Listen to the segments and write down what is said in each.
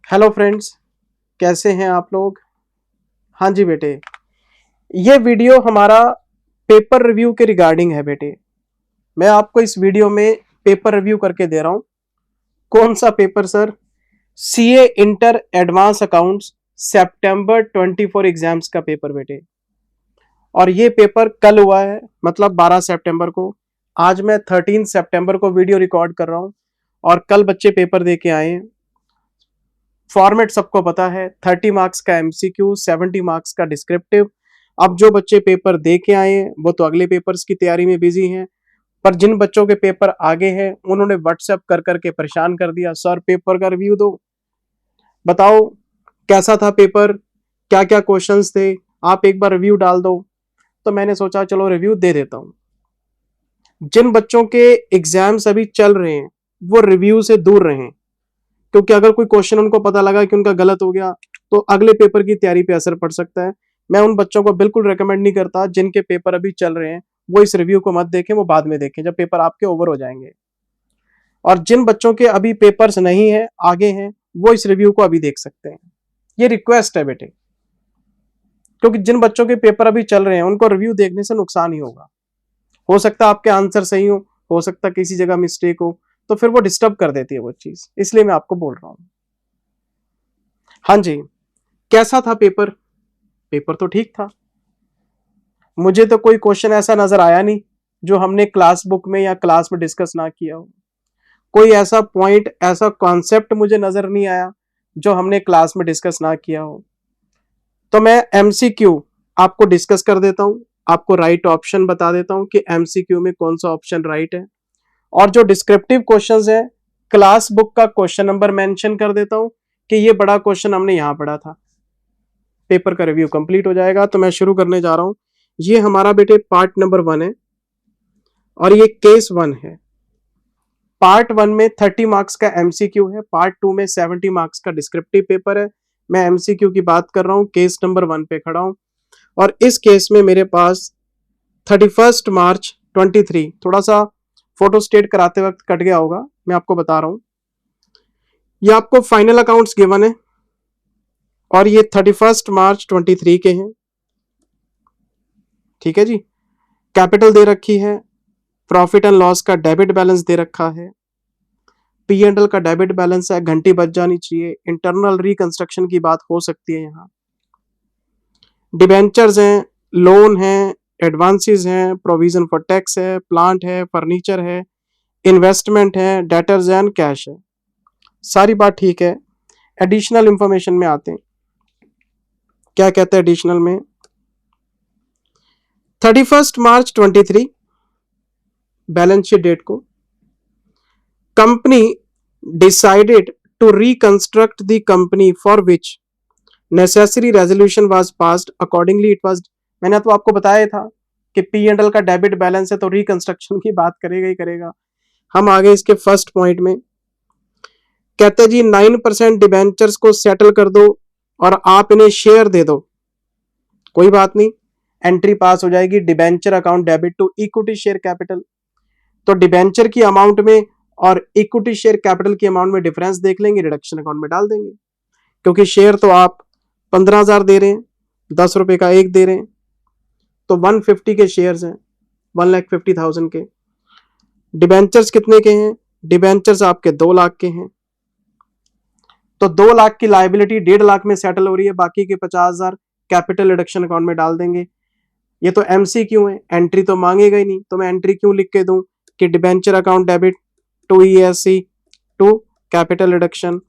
Hello friends, कैसे हैं आप लोग। हाँ जी बेटे, ये वीडियो हमारा पेपर रिव्यू के रिगार्डिंग है बेटे। मैं आपको इस वीडियो में पेपर रिव्यू करके दे रहा हूँ। कौन सा paper sir? CA inter advance accounts सितंबर 24 एग्जाम्स का पेपर बेटे। और ये पेपर कल हुआ है, मतलब 12 सितंबर को। आज मैं 13 सितंबर को वीडियो रिकॉर्ड कर रहा हूँ और कल बच्चे पेपर दे के आए हैं। फॉर्मेट सबको पता है, 30 मार्क्स का एमसीक्यू, 70 मार्क्स का डिस्क्रिप्टिव। अब जो बच्चे पेपर दे के आए हैं वो तो अगले पेपर्स की तैयारी में बिजी हैं, पर जिन बच्चों के पेपर आगे हैं उन्होंने व्हाट्सएप कर करके परेशान कर दिया, सर पेपर का रिव्यू दो, बताओ कैसा था पेपर, क्या क्या क्वेश्चंस थे, आप एक बार रिव्यू डाल दो। तो मैंने सोचा चलो रिव्यू दे देता हूँ। जिन बच्चों के एग्जाम्स अभी चल रहे हैं वो रिव्यू से दूर रहें, क्योंकि अगर कोई क्वेश्चन उनको पता लगा कि उनका गलत हो गया तो अगले पेपर की तैयारी पे असर पड़ सकता है। मैं उन बच्चों को बिल्कुल रेकमेंड नहीं करता जिनके पेपर अभी चल रहे हैं वो इस रिव्यू को मत देखें, वो बाद में देखें जब पेपर आपके ओवर हो जाएंगे। और जिन बच्चों के अभी पेपर्स नहीं है, आगे हैं, वो इस रिव्यू को अभी देख सकते हैं। ये रिक्वेस्ट है बेटे, क्योंकि जिन बच्चों के पेपर अभी चल रहे हैं उनको रिव्यू देखने से नुकसान ही होगा। हो सकता है आपके आंसर सही हो सकता है किसी जगह मिस्टेक हो, तो फिर वो डिस्टर्ब कर देती है वो चीज, इसलिए मैं आपको बोल रहा हूं। हाँ जी, कैसा था पेपर? पेपर तो ठीक था। मुझे तो कोई क्वेश्चन ऐसा नजर आया नहीं जो हमने क्लास बुक में या क्लास में डिस्कस ना किया हो। कोई ऐसा पॉइंट, ऐसा कॉन्सेप्ट मुझे नजर नहीं आया जो हमने क्लास में डिस्कस ना किया हो। तो मैं एमसीक्यू आपको डिस्कस कर देता हूं, आपको राइट ऑप्शन बता देता हूं कि एमसीक्यू में कौन सा ऑप्शन राइट है। और जो डिस्क्रिप्टिव क्वेश्चंस है, क्लास बुक का क्वेश्चन नंबर मेंशन कर देता हूं कि ये बड़ा क्वेश्चन हमने यहां पढ़ा था। पेपर का रिव्यू कंप्लीट हो जाएगा। तो मैं शुरू करने जा रहा हूं। ये हमारा बेटे पार्ट नंबर 1 है और ये केस 1 है। पार्ट 1 में 30 मार्क्स का एमसीक्यू है, पार्ट 2 में 70 मार्क्स का डिस्क्रिप्टिव पेपर है। मैं एमसीक्यू की बात कर रहा हूं, केस नंबर 1 पे खड़ा हूं। और इस केस में मेरे पास 31 मार्च 23, थोड़ा सा फोटो स्टेट कराते वक्त कट गया होगा, मैं आपको बता रहा हूं। ये आपको फाइनल अकाउंट्स गिवन है और ये 31 मार्च 23 के हैं। ठीक है जी। कैपिटल दे रखी है, प्रॉफिट एंड लॉस का डेबिट बैलेंस दे रखा है, पी एंड एल का डेबिट बैलेंस है, घंटी बज जानी चाहिए, इंटरनल रिकंस्ट्रक्शन की बात हो सकती है यहाँ, डिबेंचर्स हैं, लोन है, एडवांसेस हैं, प्रोविजन फॉर टैक्स है, प्लांट है, फर्नीचर है, इन्वेस्टमेंट है, डेटर्स एंड कैश है। सारी बात ठीक है। एडिशनल इंफॉर्मेशन में आते हैं। क्या कहते हैं एडिशनल में? 31 मार्च 23 बैलेंस शीट डेट को company decided to reconstruct the company for which necessary resolution was passed accordingly it was. मैंने तो आपको बताया था कि पी एंड एल का डेबिट बैलेंस है तो रिकंस्ट्रक्शन की बात करेगा ही करेगा। हम आगे इसके फर्स्ट पॉइंट में कहते हैं जी 9% डिबेंचर्स को सेटल कर दो और आप इन्हें शेयर दे दो। कोई बात नहीं, एंट्री पास हो जाएगी, debenture account debit to equity share capital. तो डिबेंचर की अमाउंट में और इक्विटी शेयर कैपिटल की अमाउंट में डिफरेंस देख लेंगे, रिडक्शन अकाउंट में डाल देंगे। क्योंकि शेयर तो आप 15,000 दे रहे हैं, 10 रुपए का एक दे रहे हैं, तो 150 के शेयर्स हैं, 1,50,000 के। डिबेंचर्स कितने के हैं? डिबेंचर्स आपके 2 लाख के हैं, तो 2 लाख की लाइबिलिटी 1.5 लाख में सेटल हो रही है, बाकी के 50,000 कैपिटल रिडक्शन अकाउंट में डाल देंगे। ये तो एमसीक्यू है, एंट्री तो मांगेगा ही नहीं, तो मैं एंट्री क्यों लिख के दूं कि debenture account debit to ESC to capital reduction.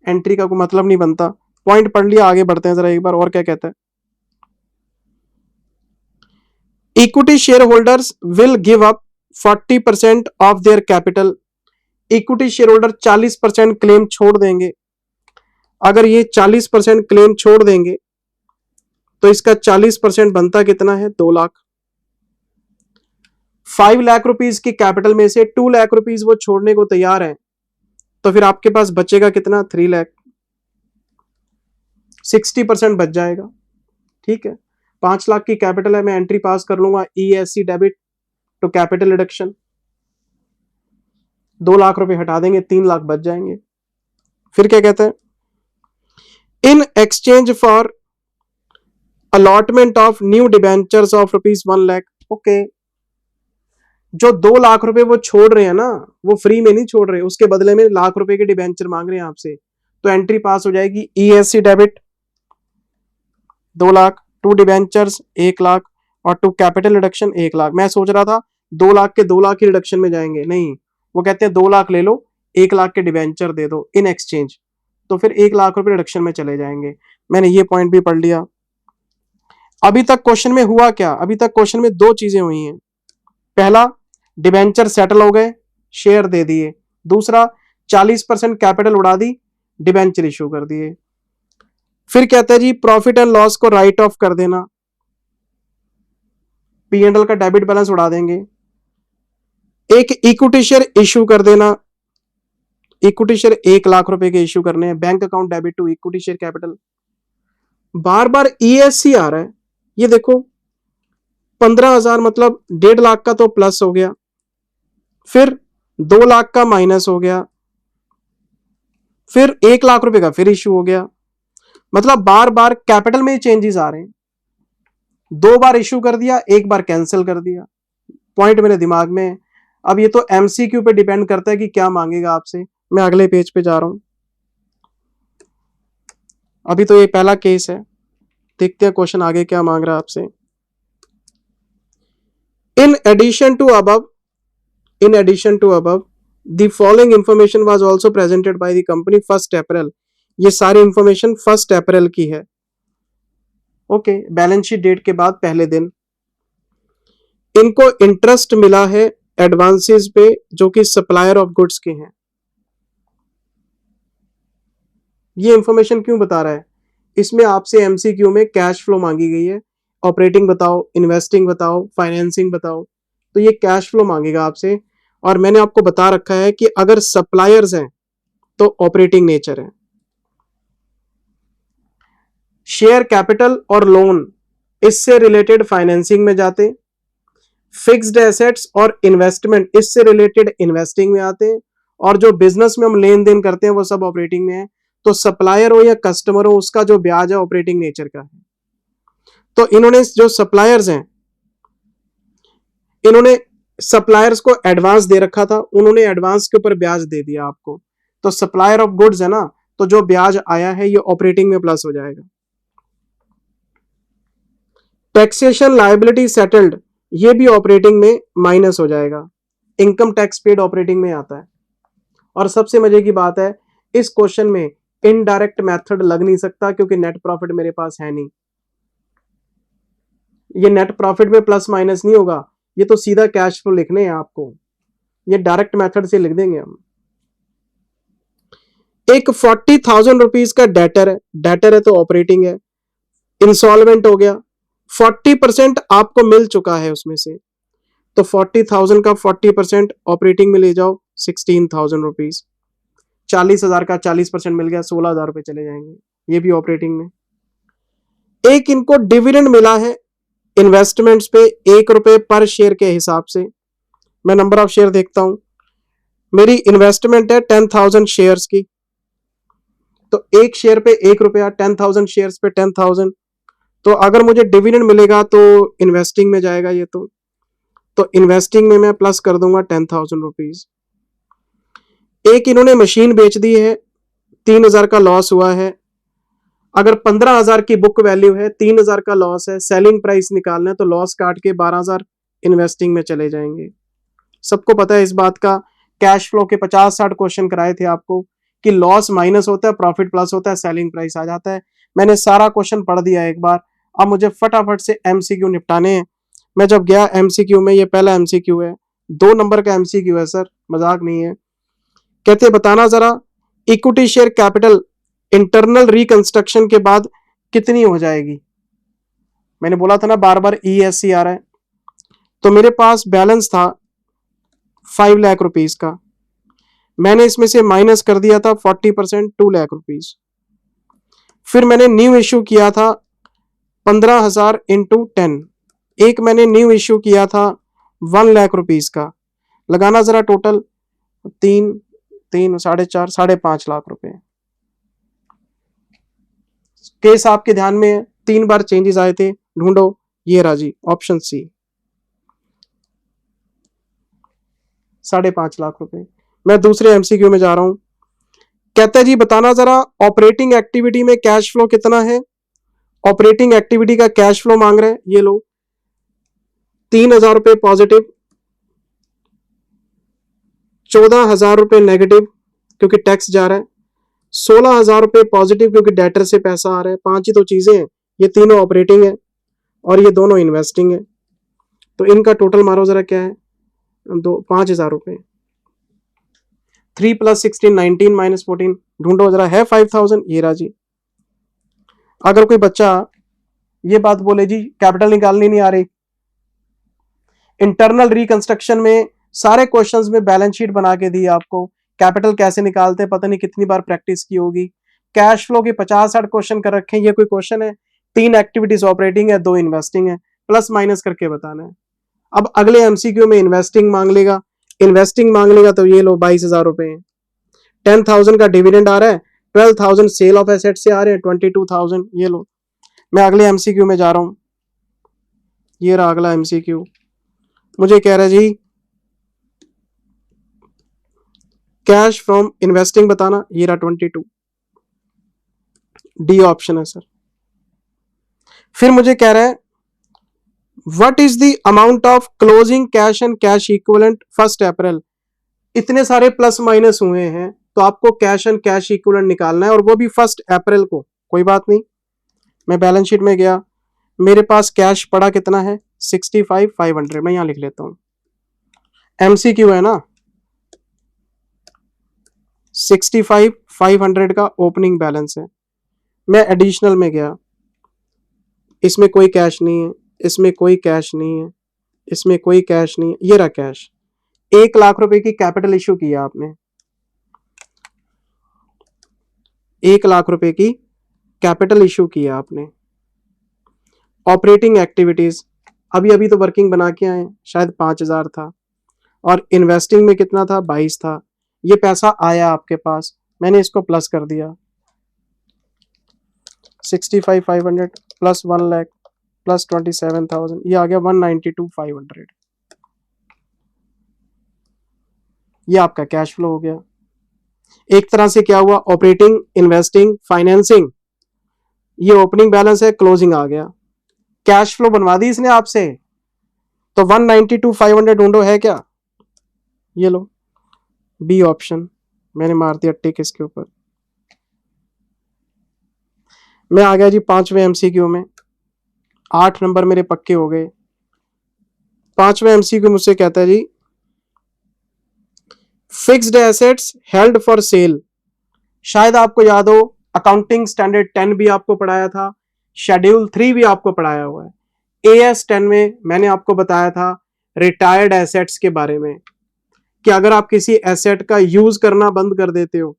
Entry का कोई मतलब नहीं बनता। पॉइंट पढ़ लिया, आगे बढ़ते हैं जरा एक बार और क्या कहता है। Equity share holders will give up 40% of their capital. Equity share holder 40% claim छोड़ देंगे। अगर ये 40% क्लेम छोड़ देंगे तो इसका 40% बनता कितना है? 2 लाख। 5 लाख रुपीज की कैपिटल में से 2 लाख रुपीज वो छोड़ने को तैयार है, तो फिर आपके पास बचेगा कितना? 3 लाख। 60% बच जाएगा। ठीक है, 5 लाख की कैपिटल है, मैं एंट्री पास कर लूंगा ESC debit to capital reduction. 2 lakh रुपए हटा देंगे, 3 लाख बच जाएंगे। फिर क्या कहता है, in exchange for allotment of new debentures of ₹1 lakh. Okay, जो 2 लाख रुपए वो छोड़ रहे हैं ना, वो फ्री में नहीं छोड़ रहे, उसके बदले में ₹1 लाख के डिबेंचर मांग रहे हैं आपसे, तो एंट्री पास हो जाएगी ESC debit 2 lakh, to debentures 1 lakh, और टू कैपिटल रिडक्शन 1 लाख। मैं सोच रहा था 2 लाख के 2 लाख की रिडक्शन में जाएंगे, नहीं, वो कहते हैं 2 लाख ले लो, 1 लाख के डिबेंचर दे दो इन एक्सचेंज, तो फिर 1 लाख रुपए रिडक्शन में चले जाएंगे। मैंने ये पॉइंट भी पढ़ लिया। अभी तक क्वेश्चन में हुआ क्या, अभी तक क्वेश्चन में 2 चीजें हुई हैं। पहला, डिबेंचर सेटल हो गए, शेयर दे दिए। दूसरा, 40% कैपिटल उड़ा दी, डिबेंचर इशू कर दिए। फिर कहते हैं जी प्रॉफिट एंड लॉस को राइट ऑफ कर देना, P&L का डेबिट बैलेंस उड़ा देंगे। एक इक्विटी शेयर इशू कर देना, इक्विटी शेयर 1 लाख रुपए के इशू करने हैं, bank account debit to equity share capital. बार बार ESC आ रहा है, ये देखो 15,000 मतलब 1.5 लाख का तो प्लस हो गया, फिर 2 लाख का माइनस हो गया, फिर 1 लाख रुपए का फिर इशू हो गया। मतलब बार बार कैपिटल में चेंजेस आ रहे हैं, 2 बार इशू कर दिया, 1 बार कैंसिल कर दिया। पॉइंट मेरे दिमाग में है। अब ये तो MCQ पे डिपेंड करता है कि क्या मांगेगा आपसे। मैं अगले पेज पे जा रहा हूं, अभी तो ये पहला केस है, देखते हैं क्वेश्चन आगे क्या मांग रहा है आपसे। In addition to above the following information was also presented by the company 1 April. ये सारी इंफॉर्मेशन 1 अप्रैल की है। ओके, बैलेंस शीट डेट के बाद पहले दिन। इनको इंटरेस्ट मिला है एडवांसेस पे जो कि सप्लायर ऑफ गुड्स के हैं। ये इंफॉर्मेशन क्यों बता रहा है, इसमें आपसे MCQ में कैश फ्लो मांगी गई है, ऑपरेटिंग बताओ, इन्वेस्टिंग बताओ, फाइनेंसिंग बताओ, तो ये कैश फ्लो मांगेगा आपसे। और मैंने आपको बता रखा है कि अगर सप्लायर्स हैं तो ऑपरेटिंग नेचर है। शेयर कैपिटल और लोन इससे रिलेटेड फाइनेंसिंग में जाते, फिक्स्ड एसेट्स और इन्वेस्टमेंट इससे रिलेटेड इन्वेस्टिंग में आते हैं, और जो बिजनेस में हम लेन देन करते हैं वो सब ऑपरेटिंग में है। तो सप्लायर हो या कस्टमर हो, उसका जो ब्याज है ऑपरेटिंग नेचर का है। तो इन्होंने जो सप्लायर्स हैं, इन्होंने सप्लायर्स को एडवांस दे रखा था, उन्होंने एडवांस के ऊपर ब्याज दे दिया आपको, तो सप्लायर ऑफ गुड्स है ना, तो जो ब्याज आया है ये ऑपरेटिंग में प्लस हो जाएगा। टैक्सेशन लायबिलिटी सेटल्ड, ये भी ऑपरेटिंग में माइनस हो जाएगा। इनकम टैक्स पेड ऑपरेटिंग में आता है। और सबसे मजे की बात है, इस क्वेश्चन में इनडायरेक्ट मेथड लग नहीं सकता क्योंकि नेट प्रॉफिट मेरे पास है नहीं। ये नेट प्रॉफिट में प्लस माइनस नहीं होगा, ये तो सीधा कैश फ्लो लिखने हैं आपको, ये डायरेक्ट मेथड से लिख देंगे हम। एक 40,000 रुपीज का डेटर है तो ऑपरेटिंग है, इंसॉल्वेंट हो गया, 40% आपको मिल चुका है उसमें से, तो 40,000 का 40% ऑपरेटिंग में ले जाओ 16,000 रुपीज, 40,000 का 40% मिल गया, 16,000 रुपए चले जाएंगे, ये भी ऑपरेटिंग में। एक इनको डिविडेंड मिला है इन्वेस्टमेंट्स पे ₹1 पर शेयर के हिसाब से। मैं नंबर ऑफ शेयर देखता हूं, मेरी इन्वेस्टमेंट है 10,000 शेयर्स की, तो एक शेयर पे ₹1, 10,000 शेयर्स पे 10,000, तो अगर मुझे डिविडेंड मिलेगा तो इन्वेस्टिंग में जाएगा ये, तो इन्वेस्टिंग में मैं प्लस कर दूंगा 10,000 रुपीज। एक इन्होंने मशीन बेच दी है, 3,000 का लॉस हुआ है। अगर 15,000 की बुक वैल्यू है, 3,000 का लॉस है, सेलिंग प्राइस निकालना है, तो लॉस काट के 12,000 इन्वेस्टिंग में चले जाएंगे। सबको पता है इस बात का, कैश फ्लो के 50-60 क्वेश्चन कराए थे आपको कि लॉस माइनस होता है, प्रॉफिट प्लस होता है, सेलिंग प्राइस आ जाता है। मैंने सारा क्वेश्चन पढ़ दिया एक बार, अब मुझे फटाफट से MCQ निपटाने हैं। मैं जब गया MCQ में, ये पहला MCQ है, 2 नंबर का MCQ है सर, मजाक नहीं है। कहते बताना जरा equity share capital internal reconstruction के बाद कितनी हो जाएगी। मैंने बोला था ना बार बार ESC आ रहा है, तो मेरे पास बैलेंस था 5 लाख रुपीज का, मैंने इसमें से माइनस कर दिया था 40% 2 लाख रुपीज। फिर मैंने न्यू इश्यू किया था 15,000 इंटू 10, एक मैंने न्यू इश्यू किया था 1 लाख रुपीज का, लगाना जरा टोटल 3, 3, 4.5, 5.5 लाख रुपए। केस आपके ध्यान में है, 3 बार चेंजेस आए थे, ढूंढो। ये रहा जी ऑप्शन सी, 5.5 लाख रुपए। मैं दूसरे एमसीक्यू में जा रहा हूं। कहता है जी बताना जरा ऑपरेटिंग एक्टिविटी में कैश फ्लो कितना है। ऑपरेटिंग एक्टिविटी का कैश फ्लो मांग रहे हैं, ये लो 3,000 रुपए पॉजिटिव, 14,000 रुपए नेगेटिव क्योंकि टैक्स जा रहा है, 16,000 रुपए पॉजिटिव क्योंकि डेटर से पैसा आ रहा है। 5 ही तो चीजें हैं, ये तीनों ऑपरेटिंग है और ये दोनों इन्वेस्टिंग है। तो इनका टोटल मारो जरा क्या है, 5,000 रुपए। 3 + 16 19 - 14 ढूंढो जरा, है 5,000, ये रहा जी। अगर कोई बच्चा ये बात बोले जी कैपिटल निकालनी नहीं आ रही, इंटरनल रिकंस्ट्रक्शन में सारे क्वेश्चंस में बैलेंस शीट बना के दी आपको, कैपिटल कैसे निकालते हैं पता नहीं कितनी बार प्रैक्टिस की होगी। कैश फ्लो के 50-60 क्वेश्चन कर रखे हैं, ये कोई क्वेश्चन है? 3 एक्टिविटीज ऑपरेटिंग है, 2 इन्वेस्टिंग है, प्लस माइनस करके बताना है। अब अगले एमसीक्यू में इन्वेस्टिंग मांग लेगा, इन्वेस्टिंग मांग लेगा तो ये लो 22,000 रुपए हैं, 10,000 का डिविडेंड आ रहा है, 12,000 सेल ऑफ एसेट से आ रहे हैं, 22,000 ये लो। मैं अगले एमसीक्यू में जा रहा हूं, ये रहा अगला एमसीक्यू। मुझे कह रहा है जी कैश फ्रॉम इन्वेस्टिंग बताना, ये रहा 22, डी ऑप्शन है सर। फिर मुझे कह रहा है what is the amount of closing cash and cash equivalent 1 अप्रैल। इतने सारे प्लस माइनस हुए हैं तो आपको कैश एंड कैश इक्विवेलेंट निकालना है और वो भी 1 अप्रैल को। कोई बात नहीं, मैं बैलेंस शीट में गया, मेरे पास कैश पड़ा कितना है 65,500, मैं यहां लिख लेता हूं, एमसीक्यू है ना, 65,500 का ओपनिंग बैलेंस है। मैं एडिशनल में गया, इसमें कोई कैश नहीं है, इसमें कोई कैश नहीं है, इसमें कोई कैश नहीं है, ये रहा कैश। 1 लाख रुपए की कैपिटल इश्यू किया आपने, 1 लाख रुपए की कैपिटल इश्यू किया आपने। ऑपरेटिंग एक्टिविटीज अभी अभी तो वर्किंग बना के आए, शायद 5,000 था, और इन्वेस्टिंग में कितना था 22 था। ये पैसा आया आपके पास, मैंने इसको प्लस कर दिया, 65,500 प्लस 1 लाख प्लस 27,000, ये आ गया 192,500। ये आपका कैश फ्लो हो गया। एक तरह से क्या हुआ, ऑपरेटिंग, इन्वेस्टिंग, फाइनेंसिंग, ये ओपनिंग बैलेंस है, क्लोजिंग आ गया, कैश फ्लो बनवा दी इसने आपसे। तो 192,500 ढूंढो है क्या, ये लो बी ऑप्शन, मैंने मार दिया टिक इसके ऊपर। मैं आ गया जी 5वें एमसीक्यू में, 8 नंबर मेरे पक्के हो गए। 5वें एमसीक्यू मुझसे कहता है जी fixed assets held for sale. शायद आपको याद हो अकाउंटिंग स्टैंडर्ड 10 भी आपको पढ़ाया था, शेड्यूल 3 भी आपको पढ़ाया हुआ है। AS 10 में मैंने आपको बताया था रिटायर्ड एसेट्स के बारे में, कि अगर आप किसी एसेट का यूज करना बंद कर देते हो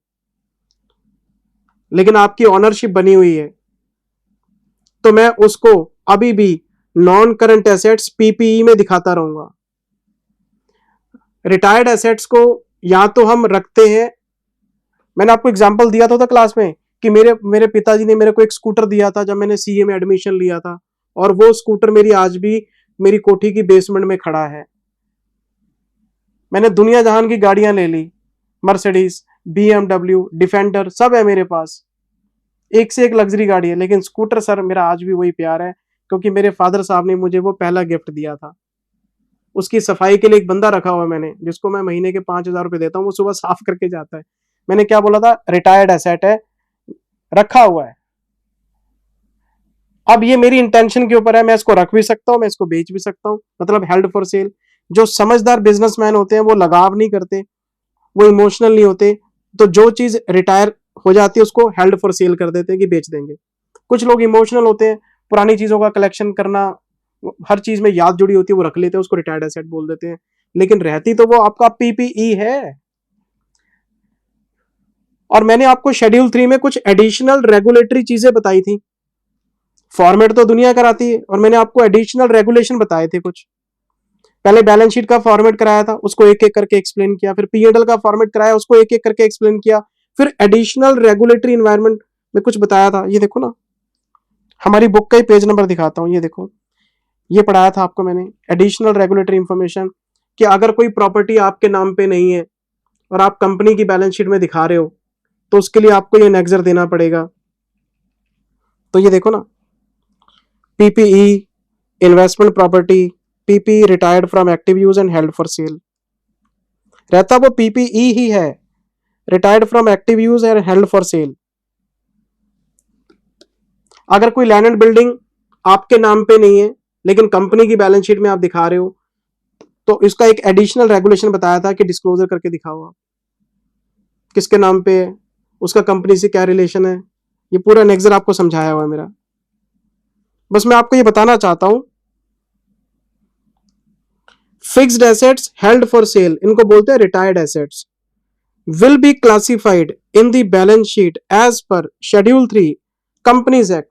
लेकिन आपकी ऑनरशिप बनी हुई है, तो मैं उसको अभी भी नॉन करंट एसेट्स PPE में दिखाता रहूंगा। रिटायर्ड एसेट्स को या तो हम रखते हैं, मैंने आपको एग्जांपल दिया था क्लास में कि मेरे पिताजी ने मेरे को एक स्कूटर दिया था जब मैंने CA में एडमिशन लिया था, और वो स्कूटर मेरी आज भी मेरी कोठी की बेसमेंट में खड़ा है। मैंने दुनिया जहान की गाड़ियां ले ली, मर्सिडीज, BMW, डिफेंडर, सब है मेरे पास, एक से एक लग्जरी गाड़ी है, लेकिन स्कूटर सर मेरा आज भी वही प्यार है, क्योंकि मेरे फादर साहब ने मुझे वो पहला गिफ्ट दिया था। उसकी सफाई के लिए एक बंदा रखा हुआ है मैंने, जिसको मैं महीने के 5,000 रुपए देता हूँ, वो सुबह साफ करके जाता है। मैंने क्या बोला था, रिटायर्ड एसेट है, रखा हुआ है। अब ये मेरी इंटेंशन के ऊपर है, मैं इसको रख भी सकता हूँ, मैं इसको बेच भी सकता हूँ, मतलब हेल्ड फॉर सेल। जो समझदार बिजनेसमैन होते हैं वो लगाव नहीं करते, वो इमोशनल नहीं होते, तो जो चीज रिटायर हो जाती है उसको हेल्ड फॉर सेल कर देते हैं कि बेच देंगे। कुछ लोग इमोशनल होते हैं, पुरानी चीजों का कलेक्शन करना, हर चीज में याद जुड़ी होती है, वो रख लेते हैं, उसको रिटायर्ड एसेट बोल देते हैं, लेकिन रहती तो वो आपका PPE है। और मैंने आपको शेड्यूल 3 में कुछ एडिशनल रेगुलेटरी चीजें बताई थी। फॉर्मेट तो दुनिया कराती है, और मैंने आपको एडिशनल रेगुलेशन बताए थे कुछ। पहले बैलेंस शीट का फॉर्मेट कराया था, उसको एक एक करके एक्सप्लेन किया, फिर P&L का फॉर्मेट कराया, उसको एक एक करके एक्सप्लेन किया, फिर एडिशनल रेगुलेटरी एनवायरनमेंट में कुछ बताया था। ये देखो ना, हमारी बुक का ही पेज नंबर दिखाता हूं, ये देखो, ये पढ़ाया था आपको मैंने, एडिशनल रेगुलेटरी इंफॉर्मेशन, कि अगर कोई प्रॉपर्टी आपके नाम पे नहीं है और आप कंपनी की बैलेंस शीट में दिखा रहे हो तो उसके लिए आपको ये एनेक्सर देना पड़ेगा। तो ये देखो ना, PPE, investment property, PPE retired from active use and held for cell, रहता वो पीपीई ही है, retired from active use and held for cell. अगर कोई लैंड एंड बिल्डिंग आपके नाम पे नहीं है लेकिन कंपनी की बैलेंस शीट में आप दिखा रहे हो तो इसका एक एडिशनल रेगुलेशन बताया था कि डिस्क्लोजर करके दिखाओ आप किसके नाम पे है, उसका कंपनी से क्या रिलेशन है, ये पूरा नेक्सर आपको समझाया हुआ है मेरा। बस मैं आपको ये बताना चाहता हूं, fixed assets held for sale, इनको बोलते हैं retired assets, will be classified in the balance sheet as per schedule 3 companies act.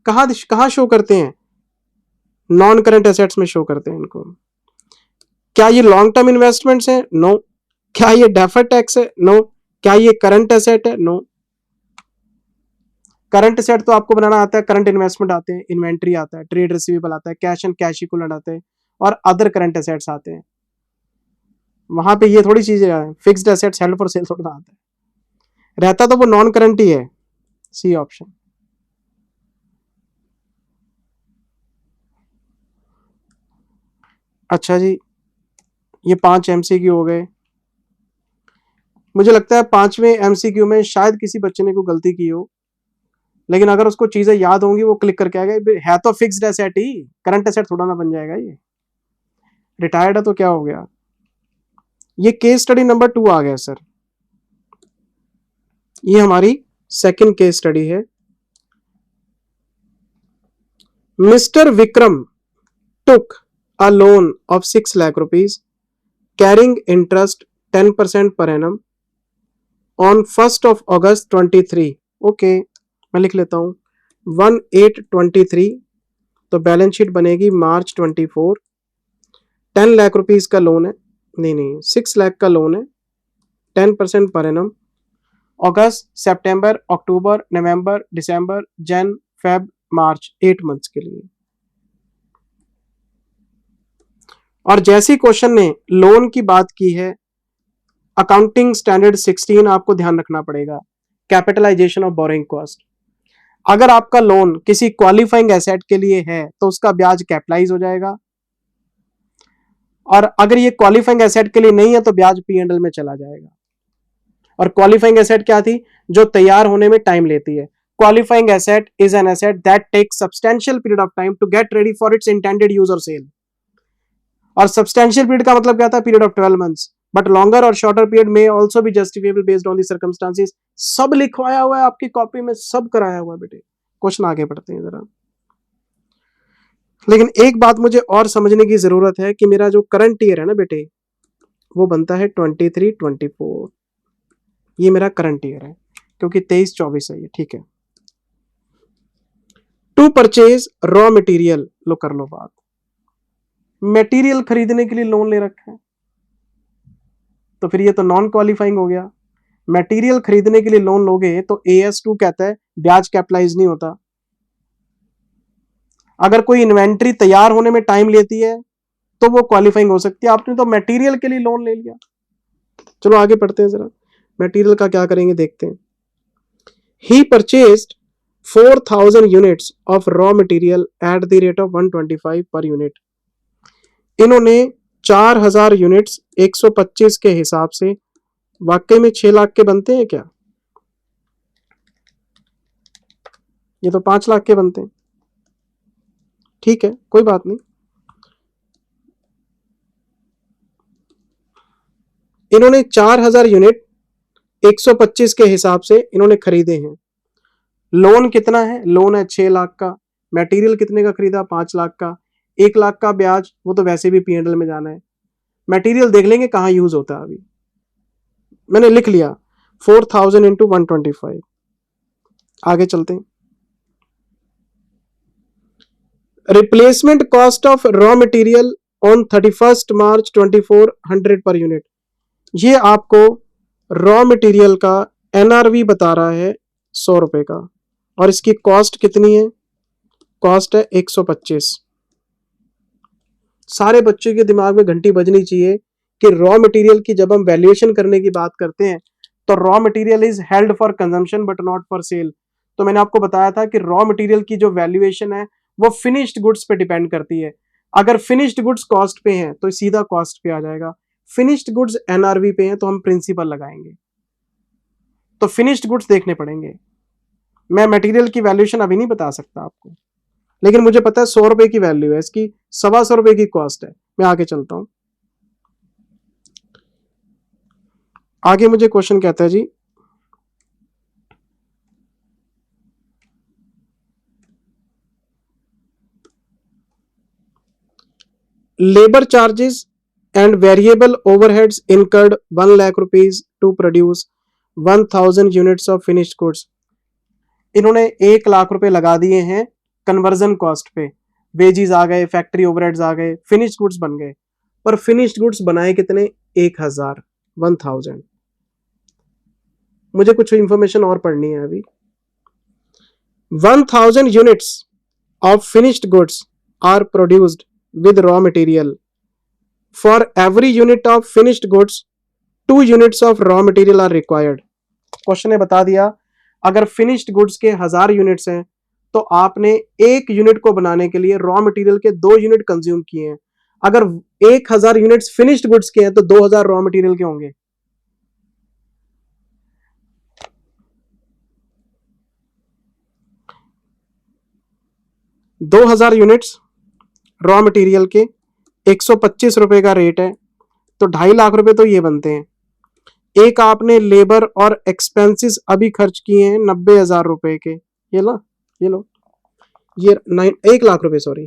कहां शो करते हैं? नॉन करंट एसेट्स में शो करते हैं इनको। क्या ये लॉन्ग टर्म इन्वेस्टमेंट्स है? नो। क्या ये डेफर्ड टैक्स है? नो। क्या ये करंट एसेट है? नो। करंट एसेट तो आपको बनाना आता है, करंट इन्वेस्टमेंट आते हैं, इन्वेंट्री आता है, ट्रेड रिसीवेबल आता है, कैश एंड कैश इक्विवेलेंट आते हैं और अदर करंट एसेट्स आते हैं। वहां पे ये थोड़ी चीजें हैं, fixed assets held for cell थोड़ा आता है, रहता तो वो नॉन करंट ही है। C option. अच्छा जी, ये 5 एमसीक्यू हो गए। मुझे लगता है 5वें एमसीक्यू में शायद किसी बच्चे ने कोई गलती की हो, लेकिन अगर उसको चीजें याद होंगी वो क्लिक करके आएगा, है तो फिक्स्ड एसेट ही, करंट एसेट थोड़ा ना बन जाएगा ये। रिटायर्ड है तो क्या हो गया। ये केस स्टडी नंबर 2 आ गया सर। ये हमारी सेकंड केस स्टडी है। Mister Vikram took a loan of 6 lakh rupees carrying interest 10% per annum on 1st of August 23। Okay, मैं लिख लेता हूं 1/8/23, तो बैलेंस शीट बनेगी मार्च 24। 10 लाख रुपीज का लोन है, नहीं 6 लाख का लोन है, 10% पर एनम, अगस्त, सितंबर, अक्टूबर, नवंबर, दिसंबर, जन, फेब, मार्च, 8 मंथ्स के लिए। और जैसे क्वेश्चन ने लोन की बात की है, अकाउंटिंग स्टैंडर्ड 16 आपको ध्यान रखना पड़ेगा, कैपिटलाइजेशन ऑफ बोरोइंग कॉस्ट। अगर आपका लोन किसी क्वालिफाइंग एसेट के लिए है तो उसका ब्याज कैपिटलाइज हो जाएगा, और अगर ये क्वालिफाइंग एसेट के लिए नहीं है तो ब्याज P&L में चला जाएगा। और क्वालिफाइंग एसेट क्या थी? जो तैयार होने में टाइम लेती है। Qualifying asset is an asset that takes substantial period of time to get ready for its intended use और सेल। और सब्सटेंशियल पीरियड का मतलब क्या था? Period of 12 months, but longer और शॉर्टर पीरियड में ऑल्सो भी justifiable based on the circumstances. सब लिखवाया हुआ है आपकी कॉपी में, सब कराया हुआ है बेटे। क्वेश्चन आगे बढ़ते हैं जरा। लेकिन एक बात मुझे और समझने की जरूरत है कि मेरा जो करंट ईयर है ना बेटे, वो बनता है 23-24। ये मेरा करंट ईयर है क्योंकि 23-24 है ये, ठीक है। टू परचेज रॉ मटेरियल, लो कर लो बात, मटेरियल खरीदने के लिए लोन ले रखा है तो फिर ये तो नॉन क्वालिफाइंग हो गया। मटेरियल खरीदने के लिए लोन लोगे तो AS2 कहता है ब्याज कैपिटलाइज नहीं होता। अगर कोई इन्वेंट्री तैयार होने में टाइम लेती है तो वो क्वालिफाइंग हो सकती है। आपने तो मटेरियल के लिए लोन ले लिया। चलो आगे पढ़ते हैं जरा, मटेरियल का क्या करेंगे देखते हैं। He purchased 4000 units of raw material at the rate of 125 per unit. इन्होंने 4000 यूनिट्स 125 के हिसाब से, वाकई में 6 लाख के बनते हैं क्या? ये तो 5 लाख के बनते हैं, ठीक है कोई बात नहीं। इन्होंने 4000 यूनिट 125 के हिसाब से इन्होंने खरीदे हैं। लोन कितना है? लोन है 6 लाख का। मटेरियल कितने का खरीदा? 5 लाख का। 1 लाख का ब्याज वो तो वैसे भी P&L में जाना है। मटेरियल देख लेंगे कहां यूज होता है। अभी मैंने लिख लिया 4000 इंटू 125। आगे चलते हैं। Replacement cost of raw material on 31 March 24 100 per unit. ये आपको रॉ मटेरियल का NRV बता रहा है 100 रुपए का, और इसकी कॉस्ट कितनी है? कॉस्ट है 125। सारे बच्चों के दिमाग में घंटी बजनी चाहिए कि रॉ मटेरियल की जब हम वैल्यूएशन करने की बात करते हैं तो raw material is held for consumption but not for sale. तो मैंने आपको बताया था कि रॉ मटेरियल की जो वैल्यूएशन है वो फिनिश्ड गुड्स पे डिपेंड करती है। अगर फिनिश्ड गुड्स कॉस्ट पे हैं तो सीधा कॉस्ट पे आ जाएगा, फिनिश्ड गुड्स एनआरवी पे हैं तो हम प्रिंसिपल लगाएंगे। तो फिनिश्ड गुड्स देखने पड़ेंगे। मैं मटेरियल की वैल्यूएशन अभी नहीं बता सकता आपको, लेकिन मुझे पता है 100 रुपए की वैल्यू है इसकी, 125 रुपए की कॉस्ट है। मैं आगे चलता हूं। आगे मुझे क्वेश्चन कहता है जी, labour charges and variable overheads incurred 1 lakh rupees to produce 1000 units of finished goods. इन्होंने 1 लाख रुपए लगा दिए हैं कन्वर्जन कॉस्ट पे, वेजीज आ गए, फैक्ट्री ओवरहेड्स आ गए, फिनिश्ड गुड्स बन गए। पर फिनिश्ड गुड्स बनाए कितने? 1000। मुझे कुछ इंफॉर्मेशन और पढ़नी है अभी। 1000 units of finished goods are produced with raw material. For every unit of finished goods, 2 units of raw material are required. Question ने बता दिया अगर फिनिश्ड गुड्स के 1000 यूनिट्स हैं तो आपने एक यूनिट को बनाने के लिए रॉ मटेरियल के 2 यूनिट कंज्यूम किए हैं। अगर 1000 यूनिट्स फिनिश्ड गुड्स के हैं तो 2000 रॉ मटेरियल के होंगे। दो 2000 यूनिट्स रॉ मटेरियल के 125 रुपए का रेट है, तो 2.5 लाख रुपए तो ये बनते हैं। एक आपने लेबर और एक्सपेंसेस अभी खर्च किए हैं 90,000 रुपए के, ये लो ये 1 लाख रुपए, सॉरी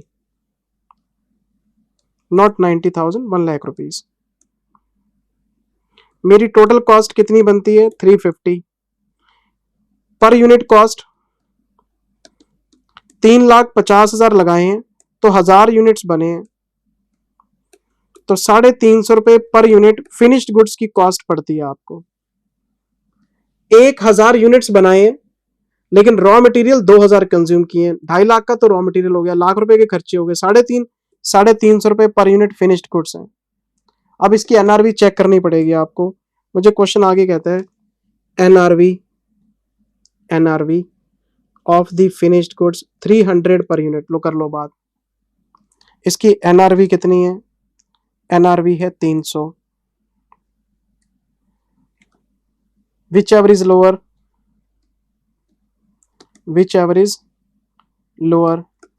नॉट 90,000, 1 लाख रुपीज। मेरी टोटल कॉस्ट कितनी बनती है? 350 पर यूनिट कॉस्ट। 3,50,000 लगाए हैं तो 1000 यूनिट्स बने हैं, तो 350 रुपए पर यूनिट फिनिश्ड गुड्स की कॉस्ट पड़ती है आपको। 1000 यूनिट्स बनाए हैं लेकिन रॉ मटेरियल 2000 कंज्यूम किए हैं, 2.5 लाख का तो रॉ मटेरियल हो गया, लाख रुपए के खर्चे हो गए, 350 रुपए पर यूनिट फिनिश्ड गुड्स हैं। अब इसकी एनआरवी चेक करनी पड़ेगी आपको। मुझे क्वेश्चन आगे कहता है NRV of the finished goods 300 per unit. लो कर लो बात, इसकी एनआरवी कितनी है? एनआरवी है 300। Which ever is lower?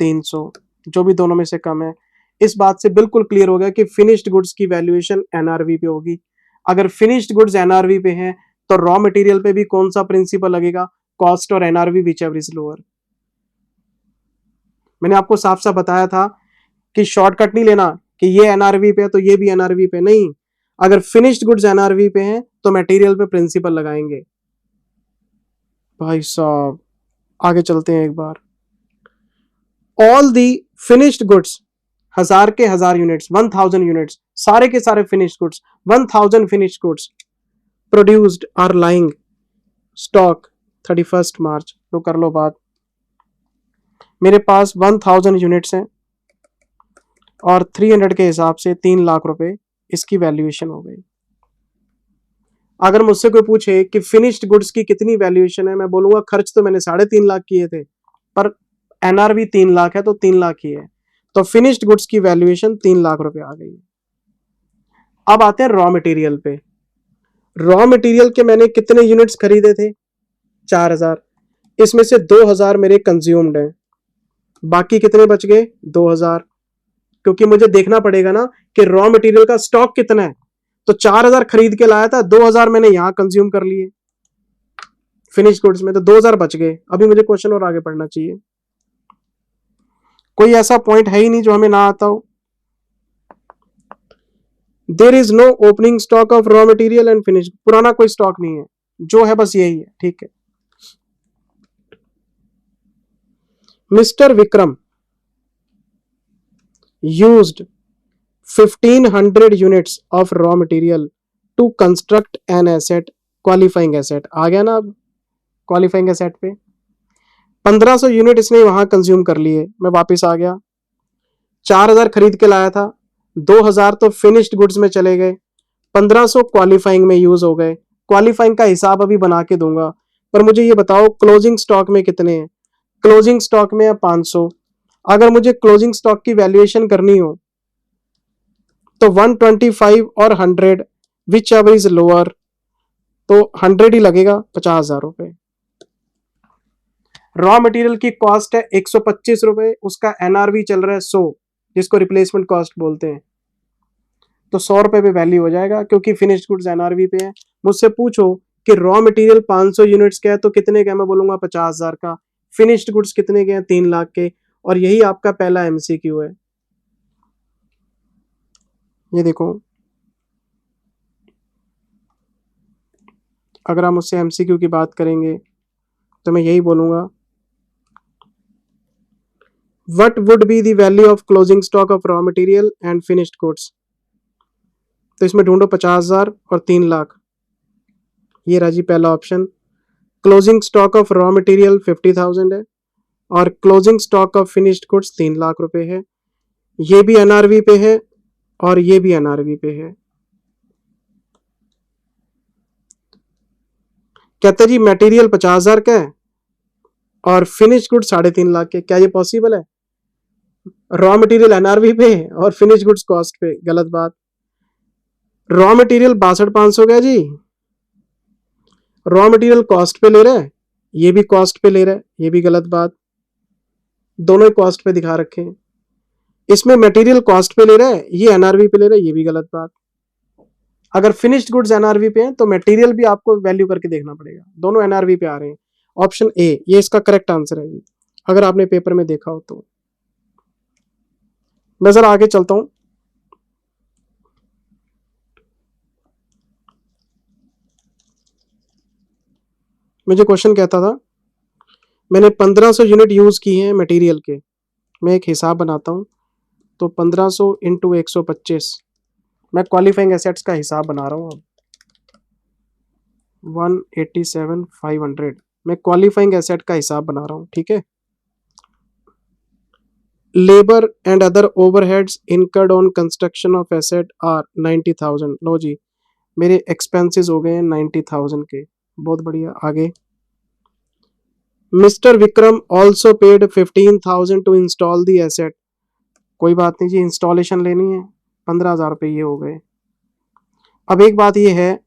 300, जो भी दोनों में से कम है। इस बात से बिल्कुल क्लियर हो गया कि फिनिश्ड गुड्स की वैल्यूएशन एनआरवी पे होगी। अगर फिनिश्ड गुड्स एनआरवी पे हैं तो रॉ मटेरियल पे भी कौन सा प्रिंसिपल लगेगा? कॉस्ट और NRV which ever is lower. मैंने आपको साफ साफ बताया था कि शॉर्टकट नहीं लेना कि ये एनआरवी पे है तो ये भी एनआरवी पे, नहीं। अगर फिनिश्ड गुड्स एनआरवी पे हैं तो मटेरियल पे प्रिंसिपल लगाएंगे। भाई साहब आगे चलते हैं एक बार। ऑल दी फिनिश्ड गुड्स, 1000 के 1000 यूनिट्स, 1000 यूनिट्स, सारे के सारे finished goods, 1000 finished goods produced are lying stock 31 March. तो कर लो बात, मेरे पास 1000 यूनिट्स हैं और 300 के हिसाब से 3 लाख रुपए इसकी वैल्यूएशन हो गई। अगर मुझसे कोई पूछे कि फिनिश्ड गुड्स की कितनी वैल्यूएशन है, मैं बोलूंगा खर्च तो मैंने 3.5 लाख किए थे पर एनआरवी 3 लाख है तो 3 लाख ही है, तो फिनिश्ड गुड्स की वैल्यूएशन 3 लाख रुपए आ गई। अब आते हैं रॉ मटेरियल पे। रॉ मटेरियल के मैंने कितने यूनिट्स खरीदे थे? 4000। इसमें से 2000 मेरे कंज्यूम्ड हैं, बाकी कितने बच गए? 2000। क्योंकि मुझे देखना पड़ेगा ना कि रॉ मटेरियल का स्टॉक कितना है, तो 4000 खरीद के लाया था, 2000 मैंने यहां कंज्यूम कर लिए फिनिश गुड्स में, तो 2000 बच गए। अभी मुझे क्वेश्चन और आगे पढ़ना चाहिए। कोई ऐसा पॉइंट है ही नहीं जो हमें ना आता हो। There is no opening stock of raw material and finish. पुराना कोई स्टॉक नहीं है, जो है बस यही है, ठीक है। Mister Vikram used 1500 units of raw material to construct an asset, qualifying asset। आ गया ना अब क्वालिफाइंग एसेट पे। 1500 यूनिट इसने वहां कंज्यूम कर लिए, मैं वापस आ गया, 4000 खरीद के लाया था, 2000 तो फिनिश्ड गुड्स में चले गए, 1500 क्वालिफाइंग में यूज हो गए। क्वालिफाइंग का हिसाब अभी बना के दूंगा, पर मुझे ये बताओ क्लोजिंग स्टॉक में कितने हैं। क्लोजिंग स्टॉक में है 500। अगर मुझे क्लोजिंग स्टॉक की वैल्यूएशन करनी हो तो 125 और 100 विच एवर इज लोअर, तो 100 ही लगेगा, 50,000 रुपए। रॉ मटेरियल की कॉस्ट है 125 रुपए, उसका एनआरवी चल रहा है 100, जिसको रिप्लेसमेंट कॉस्ट बोलते हैं, तो 100 रुपए पे वैल्यू हो जाएगा, क्योंकि फिनिश्ड गुड्स एनआरवी पे है। मुझसे पूछो कि रॉ मटेरियल 500 यूनिट्स का है तो कितने का, मैं बोलूंगा 50,000 का। फिनिश्ड गुड्स कितने के हैं, 3 लाख के। और यही आपका पहला एमसीक्यू है। ये देखो, अगर हम उससे एमसीक्यू की बात करेंगे तो मैं यही बोलूंगा, what would be the value of closing stock of raw material and finished goods. तो इसमें ढूंढो 50,000 और 3 लाख। ये रहा जी पहला option. Closing stock of raw material 50,000 है और closing stock of finished goods 3 lakh रुपए है। ये भी एनआरवी पे है और ये भी एनआरवी पे है। कहते जी मटेरियल 50,000 का है और फिनिश गुड 3.5 लाख के, क्या ये पॉसिबल है। रॉ मटेरियल एनआरवी पे है और फिनिश गुड्स कॉस्ट पे, गलत बात। रॉ मटेरियल 62,500 का जी, रॉ मटेरियल कॉस्ट पे ले रहा है, ये भी कॉस्ट पे ले रहा है, ये भी गलत बात। दोनों ही कॉस्ट पे दिखा रखे हैं। इसमें मटेरियल कॉस्ट पे ले रहा है, ये एनआरवी पे ले रहा है, ये भी गलत बात। अगर फिनिश्ड गुड्स एनआरवी पे हैं तो मटेरियल भी आपको वैल्यू करके देखना पड़ेगा, दोनों एनआरवी पे आ रहे हैं। ऑप्शन ए ये इसका करेक्ट आंसर है जी, अगर आपने पेपर में देखा हो तो। मैं जरा आगे चलता हूं। मुझे क्वेश्चन कहता था, मैंने 1500 यूनिट यूज की हैं मटेरियल के, मैं एक हिसाब बनाता हूं, तो 1500 इंटू 125, मैं क्वालिफाइंग एसेट्स का हिसाब बना रहा हूं। 187,500 मैं क्वालिफाइंग एसेट का हिसाब बना रहा हूं, ठीक है। Labour and other overheads incurred on construction of asset are 90,000। लो जी, मेरे एक्सपेंसेस हो गए हैं 90,000 के, बहुत बढ़िया। आगे, mister Vikram also paid 15,000 to install the asset. कोई बात नहीं जी, इंस्टॉलेशन लेनी है, 15,000 रुपये ये हो गए। अब एक बात ये है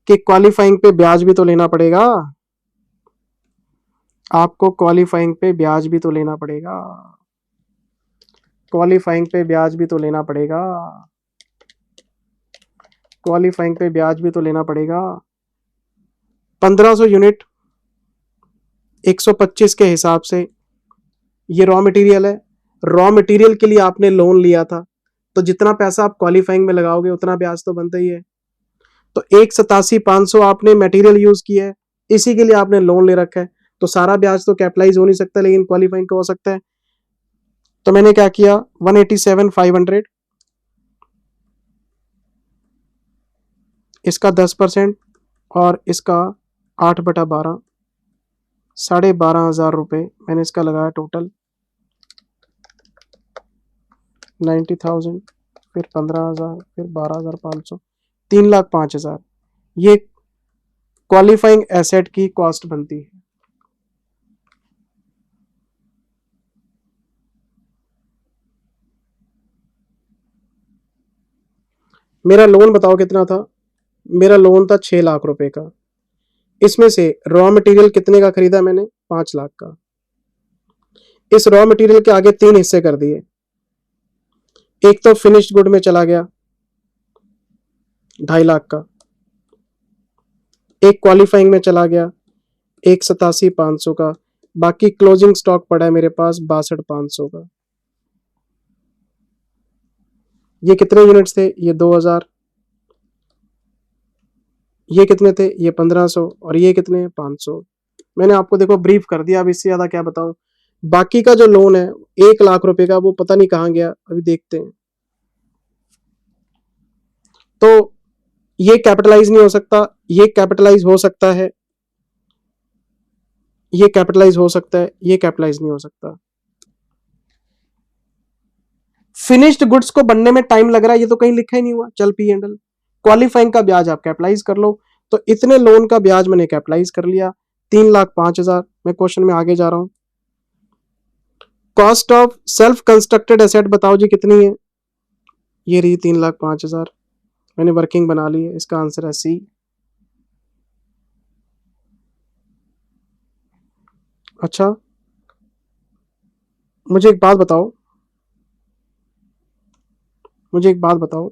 कि क्वालिफाइंग पे ब्याज भी तो लेना पड़ेगा, आपको क्वालिफाइंग पे ब्याज भी तो लेना पड़ेगा, क्वालिफाइंग पे ब्याज भी तो लेना पड़ेगा, क्वालिफाइंग पे ब्याज भी तो लेना पड़ेगा। 1500 यूनिट 125 के हिसाब से ये रॉ मटेरियल है, रॉ मटेरियल के लिए आपने लोन लिया था, तो जितना पैसा आप क्वालिफाइंग में लगाओगे उतना ब्याज तो बनता ही है। तो 187,500 आपने मटेरियल यूज किया है, इसी के लिए आपने लोन ले रखा है, तो सारा ब्याज तो कैपिटलाइज हो नहीं सकता, लेकिन क्वालिफाइंग का हो सकता है। तो मैंने क्या किया, 187,500 इसका 10% और इसका 8/12, 12,500 रुपये मैंने इसका लगाया टोटल। 90,000 फिर 15,000 फिर 12,500, 3,05,000 ये क्वालिफाइंग एसेट की कॉस्ट बनती है। मेरा लोन बताओ कितना था, मेरा लोन था 6 लाख रुपए का। इसमें से रॉ मटेरियल कितने का खरीदा मैंने, 5 लाख का। इस रॉ मटेरियल के आगे 3 हिस्से कर दिए, एक तो फिनिश्ड गुड में चला गया 2.5 लाख का, एक क्वालिफाइंग में चला गया 187,500 का, बाकी क्लोजिंग स्टॉक पड़ा है मेरे पास 62,500 का। ये कितने यूनिट्स थे, ये 2,000, ये कितने थे, ये 1,500, और ये कितने, 500। मैंने आपको देखो ब्रीफ कर दिया, अब इससे ज्यादा क्या बताऊं। बाकी का जो लोन है 1 लाख रुपए का, वो पता नहीं कहां गया, अभी देखते हैं। तो ये कैपिटलाइज नहीं हो सकता, ये कैपिटलाइज हो सकता है, ये कैपिटलाइज हो सकता है, ये कैपिटलाइज नहीं हो सकता। फिनिश्ड गुड्स को बनने में टाइम लग रहा है, ये तो कहीं लिखा ही नहीं हुआ, चल पी एंड एल। क्वालिफाइंग का ब्याज आप कैपिटलाइज कर लो, तो इतने लोन का ब्याज मैंने कैपिटलाइज कर लिया, 3,05,000। मैं क्वेश्चन में आगे जा रहा हूं। Cost of self constructed asset बताओ जी कितनी है, ये रही 3,05,000। मैंने वर्किंग बना ली है, इसका आंसर है सी। अच्छा, मुझे एक बात बताओ, मुझे एक बात बताओ,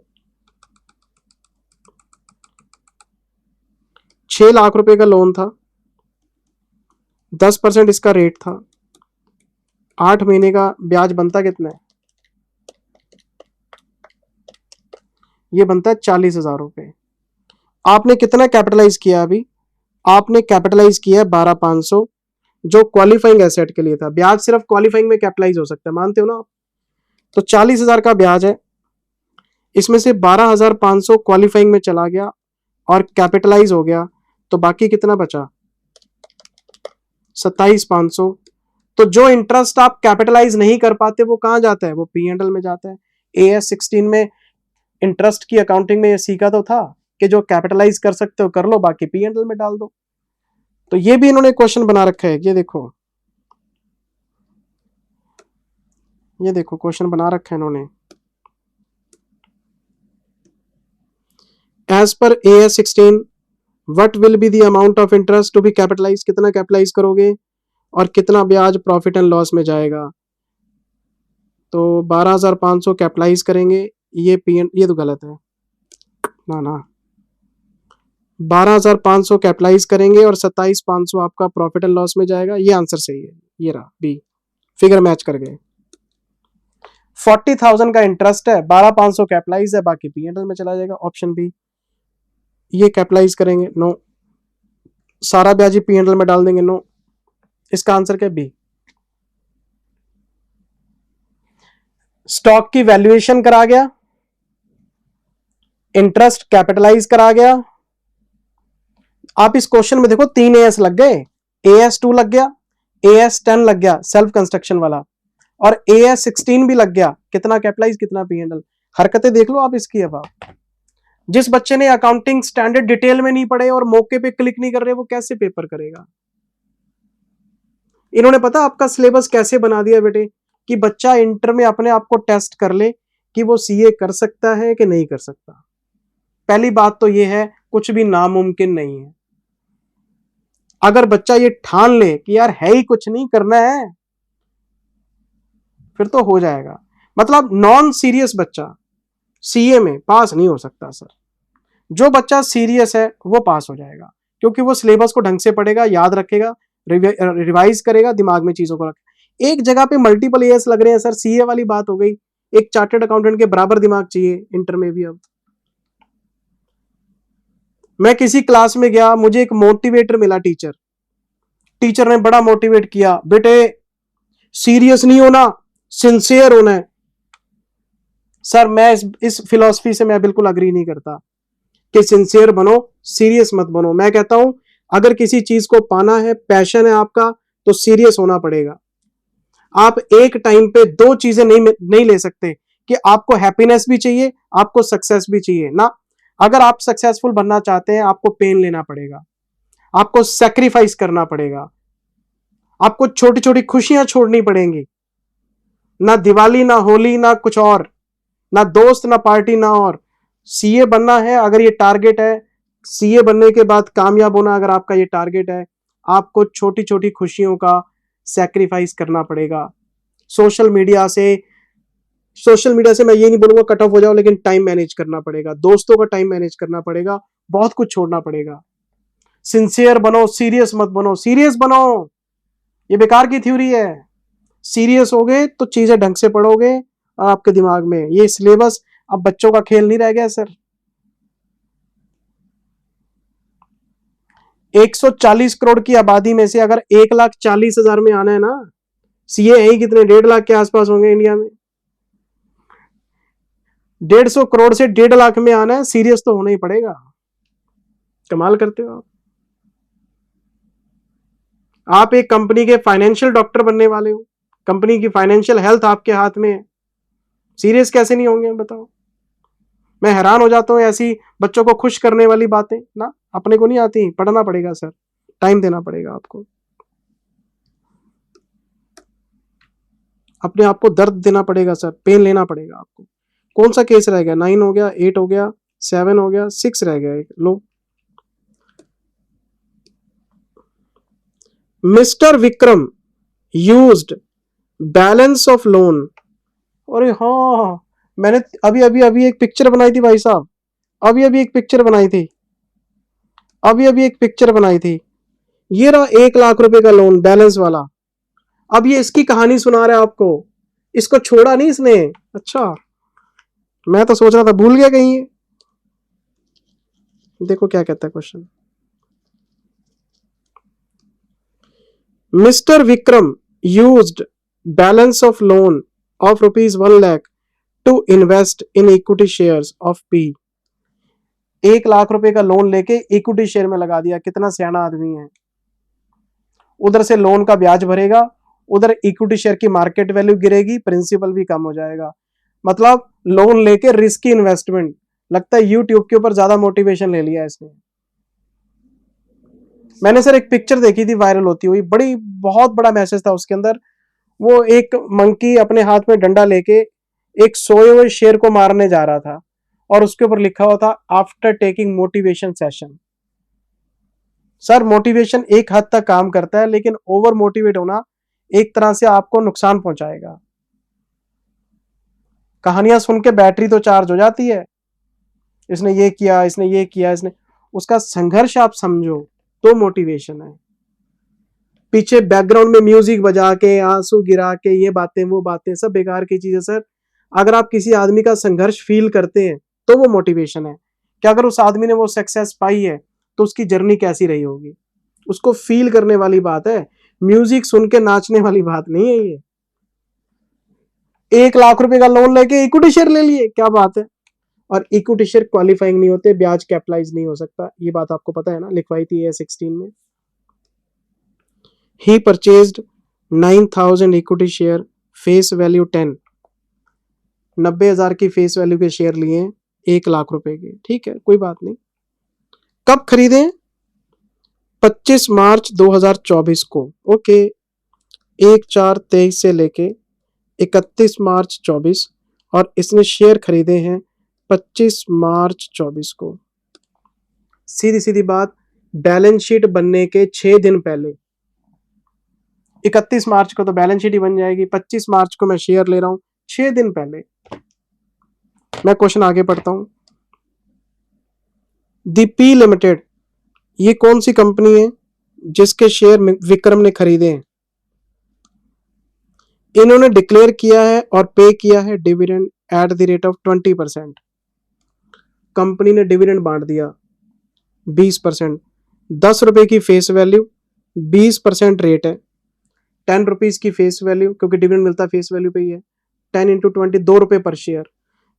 6 लाख रुपए का लोन था, 10% इसका रेट था, 8 महीने का ब्याज बनता कितना है? ये बनता है 40,000 रुपए। आपने कितना कैपिटलाइज किया अभी? आपने कैपिटलाइज किया है 12,500, जो क्वालिफाइंग एसेट के लिए था। ब्याज सिर्फ क्वालिफाइंग में कैपिटलाइज हो सकता है, मानते हो ना आप? तो 40,000 का ब्याज है, इसमें से 12,500 क्वालिफाइंग में चला गया और कैपिटलाइज हो गया, तो बाकी कितना बचा? 27,500। तो जो इंटरेस्ट आप कैपिटलाइज नहीं कर पाते वो कहां जाता है? वो पी एंड एल में जाता है। AS 16 में इंटरेस्ट की अकाउंटिंग में ये सीखा तो था कि जो कैपिटलाइज कर सकते हो कर लो, बाकी पी एंड एल में डाल दो। तो ये भी इन्होंने क्वेश्चन बना रखा है, ये देखो, ये देखो क्वेश्चन बना रखा है इन्होंने। As per AS 16 what will be the amount of interest to be capitalize, कितना कैपिटलाइज करोगे और कितना ब्याज प्रॉफिट एंड लॉस में जाएगा? तो 12,500 कैपिटलाइज करेंगे, ये तो गलत है ना, ना 12,500 कैपिटलाइज करेंगे और 27,500 आपका प्रॉफिट एंड लॉस में जाएगा, ये आंसर सही है, ये रहा बी, फिगर मैच कर गए। 40,000 का इंटरेस्ट है, 12,500 कैपिटलाइज है, बाकी पी एंड एल में चला जाएगा, ऑप्शन बी। ये कैपिटलाइज करेंगे, नो। सारा ब्याज ही पी एंड एल में डाल देंगे, नो। इसका आंसर क्या? बी। स्टॉक की वैल्यूएशन करा गया, इंटरेस्ट कैपिटलाइज करा गया। आप इस क्वेश्चन में देखो 3 AS लग गए, AS 2 लग गया, AS 10 लग गया सेल्फ कंस्ट्रक्शन वाला, और AS 16 भी लग गया। कितना कैपिटलाइज, कितना पी एंड एल। हरकतें देख लो आप इसकी। अब आप, जिस बच्चे ने अकाउंटिंग स्टैंडर्ड डिटेल में नहीं पढ़े और मौके पे क्लिक नहीं कर रहे, वो कैसे पेपर करेगा? इन्होंने पता आपका सिलेबस कैसे बना दिया बेटे, कि बच्चा इंटर में अपने आप को टेस्ट कर ले कि वो CA कर सकता है कि नहीं कर सकता। पहली बात तो ये है, कुछ भी नामुमकिन नहीं है। अगर बच्चा ये ठान ले कि यार है ही कुछ नहीं करना है, फिर तो हो जाएगा। मतलब नॉन सीरियस बच्चा CA में पास नहीं हो सकता सर। जो बच्चा सीरियस है वो पास हो जाएगा, क्योंकि वो सिलेबस को ढंग से पढ़ेगा, याद रखेगा, रिवाइज करेगा, दिमाग में चीजों को रख। एक जगह पे मल्टीपल AS लग रहे हैं सर, CA वाली बात हो गई। एक चार्टर्ड अकाउंटेंट के बराबर दिमाग चाहिए इंटर में भी। अब मैं किसी क्लास में गया, मुझे एक मोटिवेटर मिला, टीचर ने बड़ा मोटिवेट किया, बेटे सीरियस नहीं होना, सिंसियर होना है। सर मैं इस फिलॉसफी से मैं बिल्कुल अग्री नहीं करता कि सिंसियर बनो, सीरियस मत बनो। मैं कहता हूं अगर किसी चीज को पाना है, पैशन है आपका, तो सीरियस होना पड़ेगा। आप एक टाइम पे दो चीजें नहीं ले सकते, कि आपको हैप्पीनेस भी चाहिए, आपको सक्सेस भी चाहिए ना। अगर आप सक्सेसफुल बनना चाहते हैं, आपको पेन लेना पड़ेगा, आपको सेक्रीफाइस करना पड़ेगा, आपको छोटी छोटी खुशियां छोड़नी पड़ेंगी। ना दिवाली, ना होली, ना कुछ और, ना दोस्त, ना पार्टी, ना और। CA बनना है अगर ये टारगेट है, CA बनने के बाद कामयाब होना अगर आपका ये टारगेट है, आपको छोटी छोटी खुशियों का सैक्रिफाइस करना पड़ेगा। सोशल मीडिया से मैं ये नहीं बोलूंगा कट ऑफ हो जाओ, लेकिन टाइम मैनेज करना पड़ेगा, दोस्तों का टाइम मैनेज करना पड़ेगा, बहुत कुछ छोड़ना पड़ेगा। सिंसियर बनो, सीरियस मत बनो। सीरियस बनो, ये बेकार की थ्योरी है। सीरियस होगे तो चीजें ढंग से पढ़ोगे और आपके दिमाग में ये सिलेबस अब बच्चों का खेल नहीं रह गया सर। 140 करोड़ की आबादी में से अगर 1,40,000 में आना है ना, CA है ही कितने, 1.5 लाख के आसपास होंगे इंडिया में। 150 करोड़ से 1.5 लाख में आना है, सीरियस तो होना ही पड़ेगा। कमाल करते हो आप। आप एक कंपनी के फाइनेंशियल डॉक्टर बनने वाले हो, कंपनी की फाइनेंशियल हेल्थ आपके हाथ में है, सीरियस कैसे नहीं होंगे बताओ। मैं हैरान हो जाता हूँ ऐसी बच्चों को खुश करने वाली बातें ना, अपने को नहीं आती, पढ़ना पड़ेगा सर, टाइम देना पड़ेगा आपको, अपने आप को दर्द देना पड़ेगा सर, पेन लेना पड़ेगा आपको। कौन सा केस रह गया? 9 हो गया, 8 हो गया, 7 हो गया, 6 रह गया एक, लो। Mister Vikram used balance of loan. अरे हाँ, मैंने अभी अभी अभी एक पिक्चर बनाई थी भाई साहब, अभी अभी एक पिक्चर बनाई थी, अभी अभी एक पिक्चर बनाई थी। ये रहा 1 लाख रुपए का लोन बैलेंस वाला। अब ये इसकी कहानी सुना रहा है आपको, इसको छोड़ा नहीं इसने। अच्छा, मैं तो सोच रहा था भूल गया कहीं। देखो क्या कहता है question. Mister Vikram used balance of loan of ₹1 lakh to invest in equity shares of P. 1 lakh रुपए का लोन लेके इक्विटी शेयर में लगा दिया। कितना सियाना आदमी है। उधर से लोन का ब्याज भरेगा, उधर इक्विटी शेयर की मार्केट वैल्यू गिरेगी, प्रिंसिपल भी कम हो जाएगा। मतलब लोन लेके रिस्की इन्वेस्टमेंट। लगता है यूट्यूब के ऊपर ज्यादा मोटिवेशन ले लिया इसने। मैंने सर एक पिक्चर देखी थी वायरल होती हुई, बड़ी बहुत बड़ा मैसेज था उसके अंदर। वो एक मंकी अपने हाथ में डंडा लेके एक सोए हुए शेर को मारने जा रहा था, और उसके ऊपर लिखा हुआ था after taking motivation session. Sir motivation एक हद तक काम करता है, लेकिन ओवर मोटिवेट होना एक तरह से आपको नुकसान पहुंचाएगा। कहानियां सुन के बैटरी तो चार्ज हो जाती है, इसने ये किया, इसने ये किया, इसने, उसका संघर्ष आप समझो तो मोटिवेशन है। पीछे बैकग्राउंड में म्यूजिक बजा के, आंसू गिरा के, ये बातें वो बातें सब बेकार की चीजें सर। अगर आप किसी आदमी का संघर्ष फील करते हैं तो वो मोटिवेशन है। क्या अगर उस आदमी ने वो सक्सेस पाई है तो उसकी जर्नी कैसी रही होगी, उसको फील करने वाली बात है, म्यूजिक सुन के नाचने वाली बात नहीं है ये। 1 लाख रुपए का लोन लेके इक्विटी शेयर ले लिए, क्या बात है। और इक्विटी शेयर क्वालिफाइंग नहीं होते, ब्याज कैपिटलाइज नहीं हो सकता, ये बात आपको पता है ना, लिखवाई थी A16 में। He purchased 9,000 equity share, face value 10। 90,000 की फेस वैल्यू के शेयर लिए 1 लाख रुपए के, ठीक है कोई बात नहीं। कब खरीदे? 25 मार्च 2024 को। ओके, 1/4/23 से लेके 31 मार्च 24, और इसने शेयर खरीदे हैं 25 मार्च 24 को। सीधी सीधी बात, बैलेंस शीट बनने के 6 दिन पहले, 31 मार्च को तो बैलेंस शीट ही बन जाएगी, 25 मार्च को मैं शेयर ले रहा हूं, 6 दिन पहले। मैं क्वेश्चन आगे पढ़ता हूं। दीपी लिमिटेड, ये कौन सी कंपनी है जिसके शेयर विक्रम ने खरीदे हैं? इन्होंने डिक्लेयर किया है और पे किया है dividend eight the rate of 20%। Company ने डिविडेंड बांट दिया 20%। 10 रुपए की फेस वैल्यू, 20% रेट है, 10 रुपीज की फेस वैल्यू, क्योंकि डिविडेंड मिलता फेस वैल्यू पे ही है। 10 इंटू 20, 2 रुपए पर शेयर।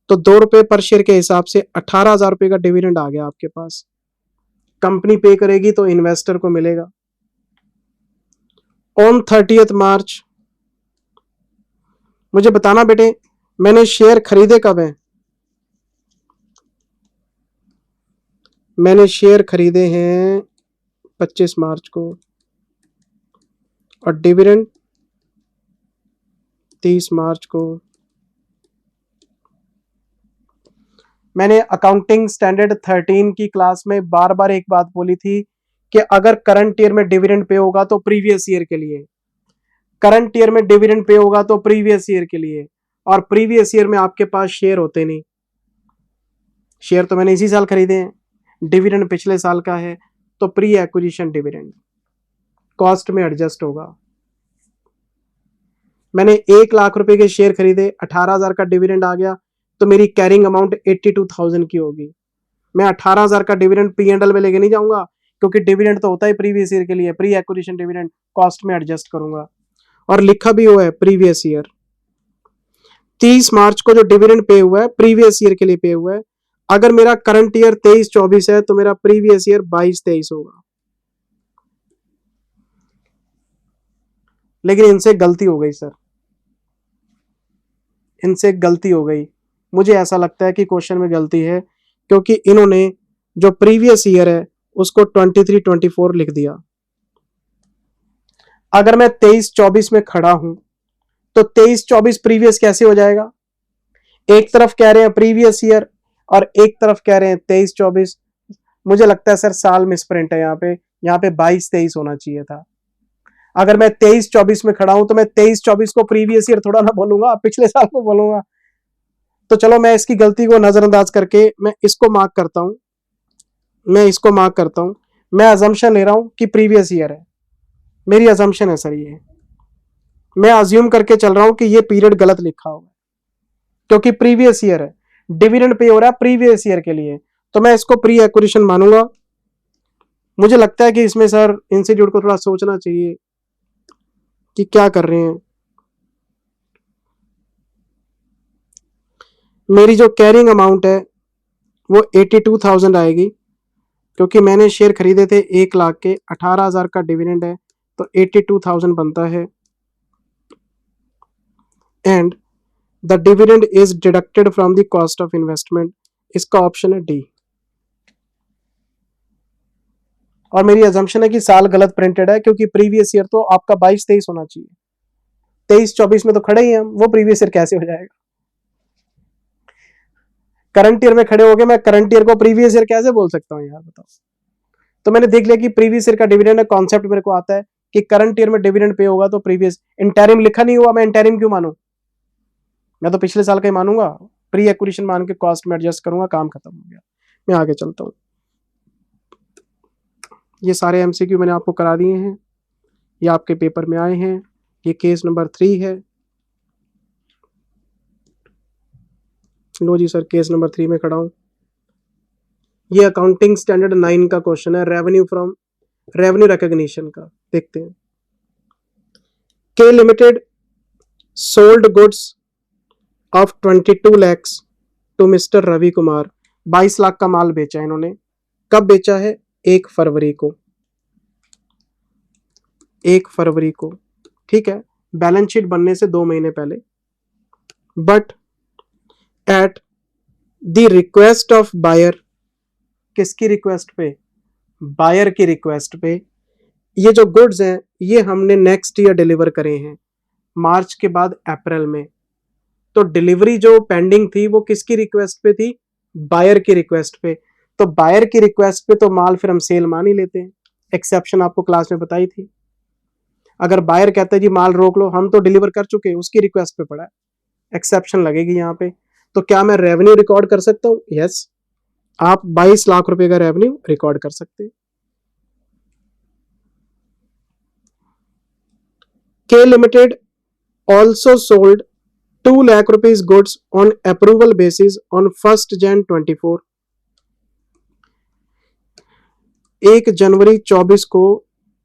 तो 2 रुपए पर शेयर के हिसाब से 18,000 रुपए का डिविडेंड आ गया आपके पास। कंपनी पे करेगी तो इन्वेस्टर को मिलेगा। ऑन 30 मार्च, मुझे बताना बेटे मैंने शेयर खरीदे कब है? मैंने शेयर खरीदे हैं 25 मार्च को, और डिविडेंड 30 मार्च को। मैंने अकाउंटिंग स्टैंडर्ड 13 की क्लास में बार बार एक बात बोली थी कि अगर करंट ईयर में डिविडेंड पे होगा तो प्रीवियस ईयर के लिए, करंट ईयर में डिविडेंड पे होगा तो प्रीवियस ईयर के लिए, और प्रीवियस ईयर में आपके पास शेयर होते नहीं। शेयर तो मैंने इसी साल खरीदे हैं, डिविडेंड पिछले साल का है, तो प्री एक्विजिशन डिविडेंड कॉस्ट में एडजस्ट होगा। मैंने 1 लाख रुपए के शेयर खरीदे, 18,000 का डिविडेंड आ गया, तो मेरी कैरिंग अमाउंट 82,000 की होगी। मैं 18,000 का डिविडेंड P&L में लेके नहीं जाऊंगा, क्योंकि डिविडेंड तो होता है प्रीवियस ईयर के लिए, प्री एक्विजिशन डिविडेंड कॉस्ट में एडजस्ट करूंगा, और लिखा भी हुआ है प्रीवियस ईयर। 30 मार्च को जो डिविडेंड पे हुआ है प्रीवियस ईयर के लिए पे हुआ है। अगर मेरा करंट ईयर 23-24 है तो मेरा प्रीवियस ईयर 22-23 होगा। लेकिन इनसे गलती हो गई सर, इनसे गलती हो गई। मुझे ऐसा लगता है कि क्वेश्चन में गलती है, क्योंकि इन्होंने जो प्रीवियस ईयर है उसको 23-24 लिख दिया। अगर मैं 23-24 में खड़ा हूं तो 23-24 प्रीवियस कैसे हो जाएगा? एक तरफ कह रहे हैं प्रीवियस ईयर और एक तरफ कह रहे हैं 23-24। मुझे लगता है सर साल मिसप्रिंट है यहाँ पे 22-23 होना चाहिए था। अगर मैं 23-24 में खड़ा हूं तो मैं 23-24 को प्रीवियस ईयर थोड़ा ना बोलूंगा, पिछले साल को बोलूंगा। तो चलो मैं इसकी गलती को नजरअंदाज करके मैं इसको मार्क करता हूं, मैं इसको मार्क करता हूं। मैं अजम्पशन ले रहा हूं कि प्रीवियस ईयर है, मेरी अजम्पशन है सर ये। मैं अज्यूम करके चल रहा हूं कि ये पीरियड गलत लिखा होगा, क्योंकि प्रीवियस ईयर है, डिविडेंड पे हो रहा है प्रीवियस ईयर के लिए, तो मैं इसको प्री एक्विजिशन मानूंगा। मुझे लगता है कि इसमें सर इंस्टीट्यूट को थोड़ा सोचना चाहिए कि क्या कर रहे हैं। मेरी जो कैरिंग अमाउंट है वो 82,000 आएगी, क्योंकि मैंने शेयर खरीदे थे 1 लाख के, 18,000 का डिविडेंड है तो 82,000 बनता है। And the dividend is deducted from the cost of investment. इसका ऑप्शन है डी। और मेरी अजम्पशन है कि साल गलत प्रिंटेड है, क्योंकि प्रीवियस ईयर तो आपका 22-23 होना चाहिए, 23-24 में तो खड़े ही हैं हम, वो प्रीवियस ईयर कैसे हो जाएगा? करंट ईयर में खड़े हो गए, मैं करंट ईयर को प्रीवियस ईयर कैसे बोल सकता हूँ यार, बताओ। तो मैंने देख लिया कि प्रीवियस ईयर का डिविडेंड है, कॉन्सेप्ट मेरे को आता है कि करंट ईयर में डिविडेंड पे होगा तो प्रीवियस। इंटरिम लिखा नहीं हुआ, मैं इंटरिम क्यों मानूं? मैं तो पिछले साल का ही मानूंगा, प्री एक्विजिशन मान के कॉस्ट में एडजस्ट करूंगा, काम खत्म हो गया। मैं आगे चलता हूँ। ये सारे एमसीक्यू मैंने आपको करा दिए हैं, ये आपके पेपर में आए हैं। ये केस नंबर 3 है। लो जी सर, केस नंबर 3 में खड़ा हूं। ये अकाउंटिंग स्टैंडर्ड 9 का क्वेश्चन है, रेवेन्यू रिकॉग्निशन का। देखते हैं। K limited sold goods of 22 lakhs to mister Ravi Kumar. 22 lakh का माल बेचा इन्होंने। कब बेचा है? 1 फरवरी को, 1 फरवरी को, ठीक है, बैलेंस शीट बनने से 2 महीने पहले। But at the request of buyer, किसकी रिक्वेस्ट पे? बायर की रिक्वेस्ट पे। ये जो गुड्स हैं ये हमने नेक्स्ट ईयर डिलीवर करे हैं, मार्च के बाद अप्रैल में। तो डिलीवरी जो पेंडिंग थी वो किसकी रिक्वेस्ट पे थी? बायर की रिक्वेस्ट पे। तो बायर की रिक्वेस्ट पे तो माल फिर हम सेल मान ही लेते हैं। एक्सेप्शन आपको क्लास में बताई थी। अगर बायर कहता है जी माल रोक लो, हम तो डिलीवर कर चुके, उसकी रिक्वेस्ट पे पड़ा है, एक्सेप्शन लगेगी यहाँ पे। तो क्या मैं रेवेन्यू रिकॉर्ड कर सकता हूँ? यस, आप 22 लाख रुपए का रेवेन्यू रिकॉर्ड कर सकते हैं। K limited also sold 2 lakh rupees goods on approval basis on 1 Jan 24। 1 जनवरी 24 को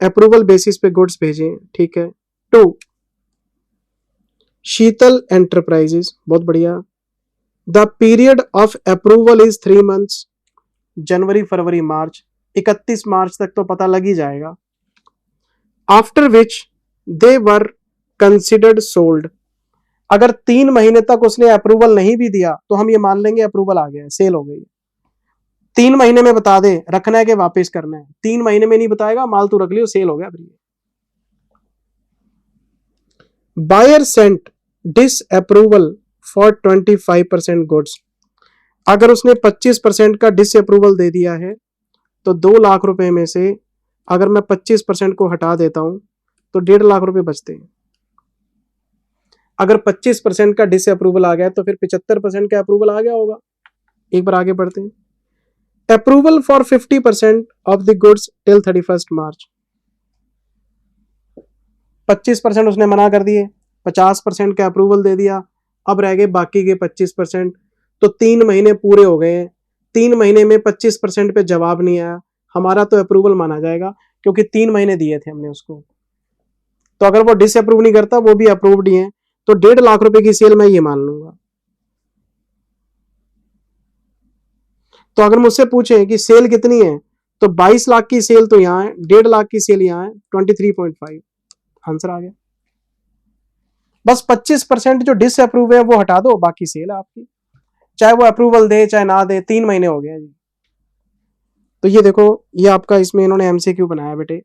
अप्रूवल बेसिस पे गुड्स भेजे, ठीक है। 2 शीतल एंटरप्राइजेस, बहुत बढ़िया। The period of approval is 3 months, जनवरी फरवरी मार्च, 31 मार्च तक तो पता लग ही जाएगा। After which they were considered sold. अगर 3 महीने तक उसने अप्रूवल नहीं भी दिया तो हम ये मान लेंगे अप्रूवल आ गया, सेल हो गई। 3 महीने में बता दे, रखना है कि वापस करना है। 3 महीने में नहीं बताएगा, माल तू रख लियो, सेल हो गया। Buyer sent disapproval for 25% goods. अगर उसने 25% का डिसअप्रूवल दे दिया है तो 2 लाख रुपए में से अगर मैं 25% को हटा देता हूं तो 1.5 लाख रुपए बचते हैं। अगर 25% का डिसअप्रूवल आ गया तो फिर 75% का अप्रूवल आ गया होगा। एक बार आगे बढ़ते हैं। Approval for 50% of the goods till 31 मार्च। 25% उसने मना कर दिए, 50% का अप्रूवल दे दिया, अब रह गए बाकी के 25%। तो 3 महीने पूरे हो गए हैं, 3 महीने में 25% पे जवाब नहीं आया, हमारा तो अप्रूवल माना जाएगा, क्योंकि 3 महीने दिए थे हमने उसको। तो अगर वो डिसअप्रूव नहीं करता, वो भी अप्रूव्ड ही है, तो 1.5 लाख रुपए की सेल मैं ये मान लूंगा। तो अगर मुझसे पूछे कि सेल कितनी है, तो 22 लाख की सेल तो यहाँ है, 1.5 लाख की सेल यहाँ है, 23.5 आंसर आ गया। बस 25% जो डिसअप्रूव है वो हटा दो, बाकी सेल है आपकी, चाहे वो अप्रूवल दे चाहे ना दे। 3 महीने हो गए जी। तो ये देखो, ये आपका इसमें इन्होंने एमसीक्यू बनाया बेटे,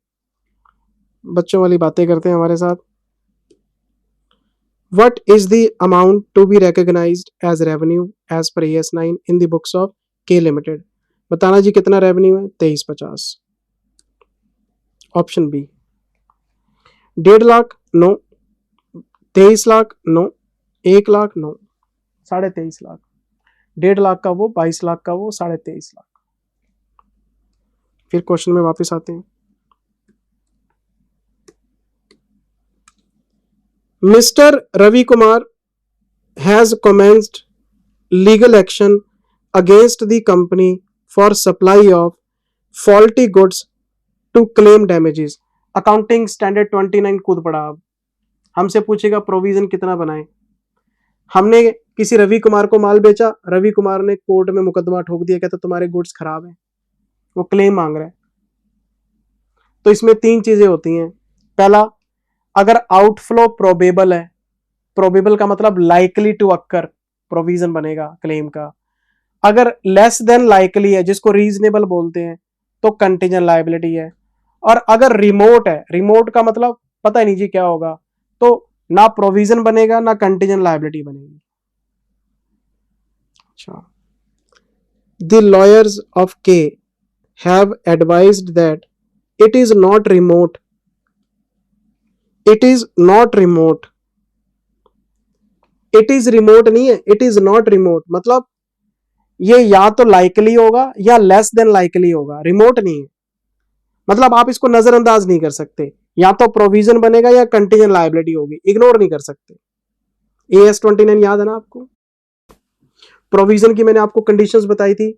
बच्चों वाली बातें करते हैं हमारे साथ। What is the amount to be recognized as revenue as per AS9 in the books of K Limited? बताना जी कितना रेवेन्यू है? 2350। Option B. 1.5 lakh no, 23 lakh no, 1 lakh no, 23.5 lakh. 1.5 lakh का वो, 22 लाख का वो, 23.5 लाख। फिर क्वेश्चन में वापस आते हैं। Mister Ravi Kumar has commenced legal action against the company for supply of faulty goods to claim damages। Accounting standard 29 कूद पड़ा। अब हमसे पूछेगा प्रोविजन कितना बनाए। हमने किसी रवि कुमार को माल बेचा, रवि कुमार ने कोर्ट में मुकदमा ठोक दिया, कहता तुम्हारे गुड्स खराब हैं, वो क्लेम मांग रहा है। तो इसमें 3 चीजें होती हैं। पहला, अगर आउटफ्लो प्रोबेबल है, प्रोबेबल का मतलब लाइकली टू अक्कर, प्रोविजन बनेगा क्लेम का। अगर लेस देन लाइकली है, जिसको रीजनेबल बोलते हैं, तो कंटीजेंट लायबिलिटी है। और अगर रिमोट है, रिमोट का मतलब पता ही नहीं जी क्या होगा, तो ना प्रोविजन बनेगा ना कंटीजेंट लायबिलिटी बनेगी। अच्छा, द लॉयर्स ऑफ के have advised that it is not remote, it is not remote, it is remote नहीं है, इट इज नॉट रिमोट। मतलब ये या तो लाइकली होगा या लेस देन लाइकली होगा, रिमोट नहीं है। मतलब आप इसको नजरअंदाज नहीं कर सकते, या तो प्रोविजन बनेगा या कंटीजेंट लायबिलिटी होगी, इग्नोर नहीं कर सकते। AS29 याद है ना आपको? प्रोविजन की मैंने आपको कंडीशंस बताई थी।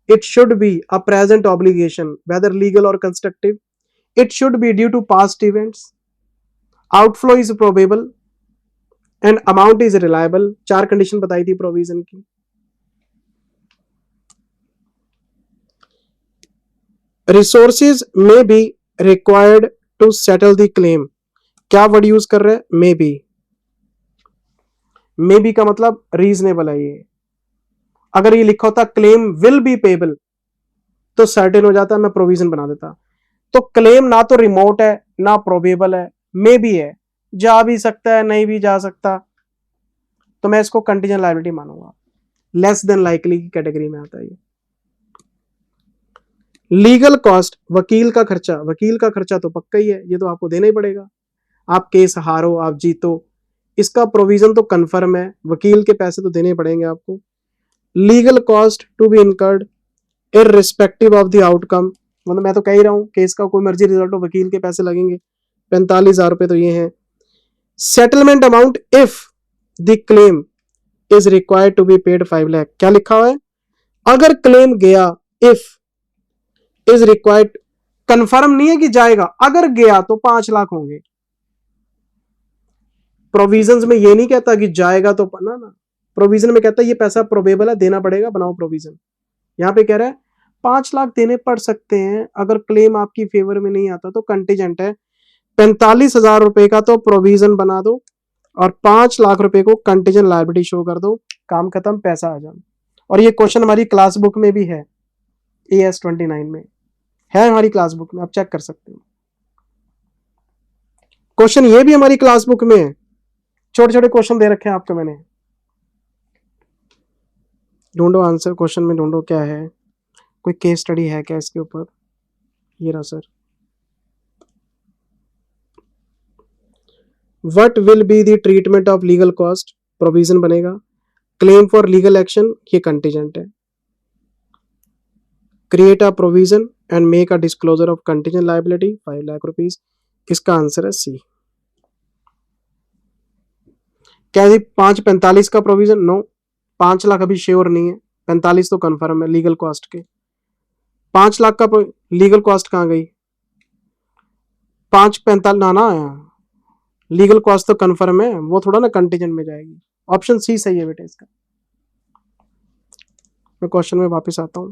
It should be a present obligation whether legal और constructive, it should be due to past events, outflow is probable and amount is reliable. 4 condition बताई थी प्रोविजन की। Resources may be required to settle the claim. क्या word use कर रहे हैं? May be. May be का मतलब reasonable है ये। अगर ये लिखा होता क्लेम विल बी पेबल तो सर्टेन हो जाता, मैं प्रोविजन बना देता। तो क्लेम ना तो रिमोट है ना प्रोबेबल है, मे बी है, जा भी सकता है नहीं भी जा सकता, तो मैं इसको कंटीजेंट लायबिलिटी मानूंगा। लेस देन लाइकली की कैटेगरी में आता है ये। लीगल कॉस्ट, वकील का खर्चा, वकील का खर्चा तो पक्का ही है, ये तो आपको देना ही पड़ेगा। आप केस हारो आप जीतो, इसका प्रोविजन तो कंफर्म है, वकील के पैसे तो देने पड़ेंगे आपको। Legal cost to be incurred irrespective of the outcome, मतलब मैं तो कह ही रहा हूं केस का कोई मर्जी रिजल्ट हो, वकील के पैसे लगेंगे। 45,000 रुपए तो ये हैं। Settlement amount if the claim is required to be paid 5 lakh. क्या लिखा हुआ है? अगर क्लेम गया, इफ इज रिक्वायर्ड, कंफर्म नहीं है कि जाएगा, अगर गया तो 5 लाख होंगे। प्रोविजंस में ये नहीं कहता कि जाएगा तो ना ना, प्रोविजन में कहता है ये पैसा प्रोबेबल है, देना पड़ेगा, बनाओ प्रोविजन। यहां पे कह रहा है 5 लाख देने पड़ सकते हैं, अगर क्लेम आपकी फेवर में नहीं आता तो कंटीजेंट है। 45,000 रुपए का तो प्रोविजन बना दो और 5 लाख रुपए को कंटीजेंट लायबिलिटी शो कर दो, काम खत्म, पैसा आ जाओ। और ये क्वेश्चन हमारी क्लास बुक में भी है, AS29 में है, हमारी क्लास बुक में, आप चेक कर सकते हो। क्वेश्चन ये भी हमारी क्लास बुक में है, छोटे छोटे क्वेश्चन दे रखे हैं आपको मैंने। ढूंढो आंसर, क्वेश्चन में ढूंढो क्या है, कोई केस स्टडी है क्या इसके ऊपर। ये रहा sir. What will be the treatment of legal cost, provision बनेगा। क्लेम फॉर लीगल एक्शन, ये कंटीजेंट है। Create a provision and make a disclosure of contingent liability 5 lakh rupees. इसका आंसर है सी। क्या जी 545 का प्रोविजन? नो, 5 लाख अभी श्योर नहीं है, 45 तो कंफर्म है लीगल कॉस्ट के। 5 लाख का लीगल कॉस्ट कहां गई? 545 ना ना, लीगल कॉस्ट तो कंफर्म है, वो थोड़ा ना कंटीजेंट में जाएगी। ऑप्शन सी सही है बेटे इसका। मैं क्वेश्चन में वापस आता हूं।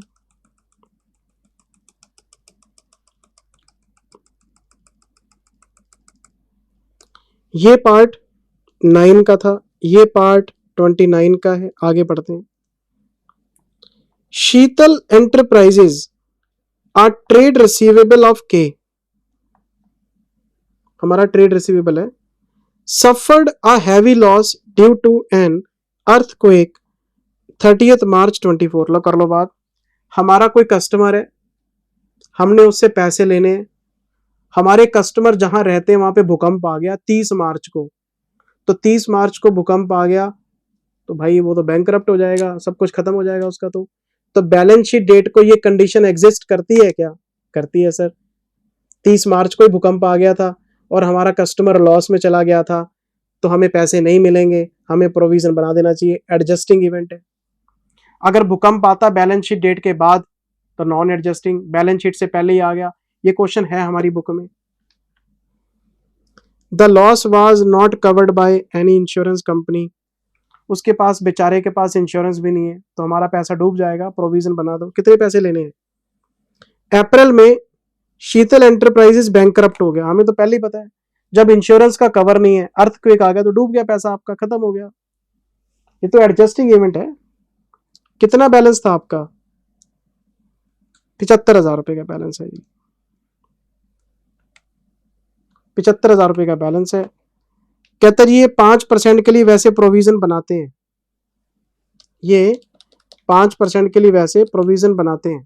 ये पार्ट 9 का था, ये पार्ट 29 का है। आगे पढ़ते हैं। Sheetal enterprises are trade receivable of के, हमारा ट्रेड रिसीवेबल है, suffered a heavy loss due to an earthquake 30th March 24। लो कर लो बात। हमारा कोई कस्टमर है, हमने उससे पैसे लेने हैं, हमारे कस्टमर जहां रहते हैं वहां पे भूकंप आ गया 30 मार्च को। तो 30 मार्च को भूकंप आ गया तो भाई वो तो बैंकरप्ट हो जाएगा, सब कुछ खत्म हो जाएगा उसका। तो बैलेंस शीट डेट को ये कंडीशन एग्जिस्ट करती है क्या? करती है सर। 30 मार्च को ही भूकंप आ गया था और हमारा कस्टमर लॉस में चला गया था, तो हमें पैसे नहीं मिलेंगे, हमें प्रोविजन बना देना चाहिए। एडजस्टिंग इवेंट है। अगर भूकंप आता बैलेंस शीट डेट के बाद तो नॉन एडजस्टिंग, बैलेंस शीट से पहले ही आ गया। ये क्वेश्चन है हमारी बुक में। The loss was not covered by any insurance company, उसके पास बेचारे के पास इंश्योरेंस भी नहीं है, तो हमारा पैसा डूब जाएगा, प्रोविजन बना दो। कितने पैसे लेने हैं? अप्रैल में शीतल एंटरप्राइजेस बैंकरप्ट हो गया, हमें तो पहले ही पता है। जब इंश्योरेंस का कवर नहीं है, अर्थक्वेक आ गया तो डूब गया पैसा आपका, खत्म हो गया। ये तो एडजस्टिंग इवेंट है। कितना बैलेंस था आपका? 75,000 रुपए का बैलेंस है। 75,000 रुपए का बैलेंस है। कहते हैं ये 5% के लिए वैसे प्रोविजन बनाते हैं, ये 5% के लिए वैसे प्रोविजन बनाते हैं।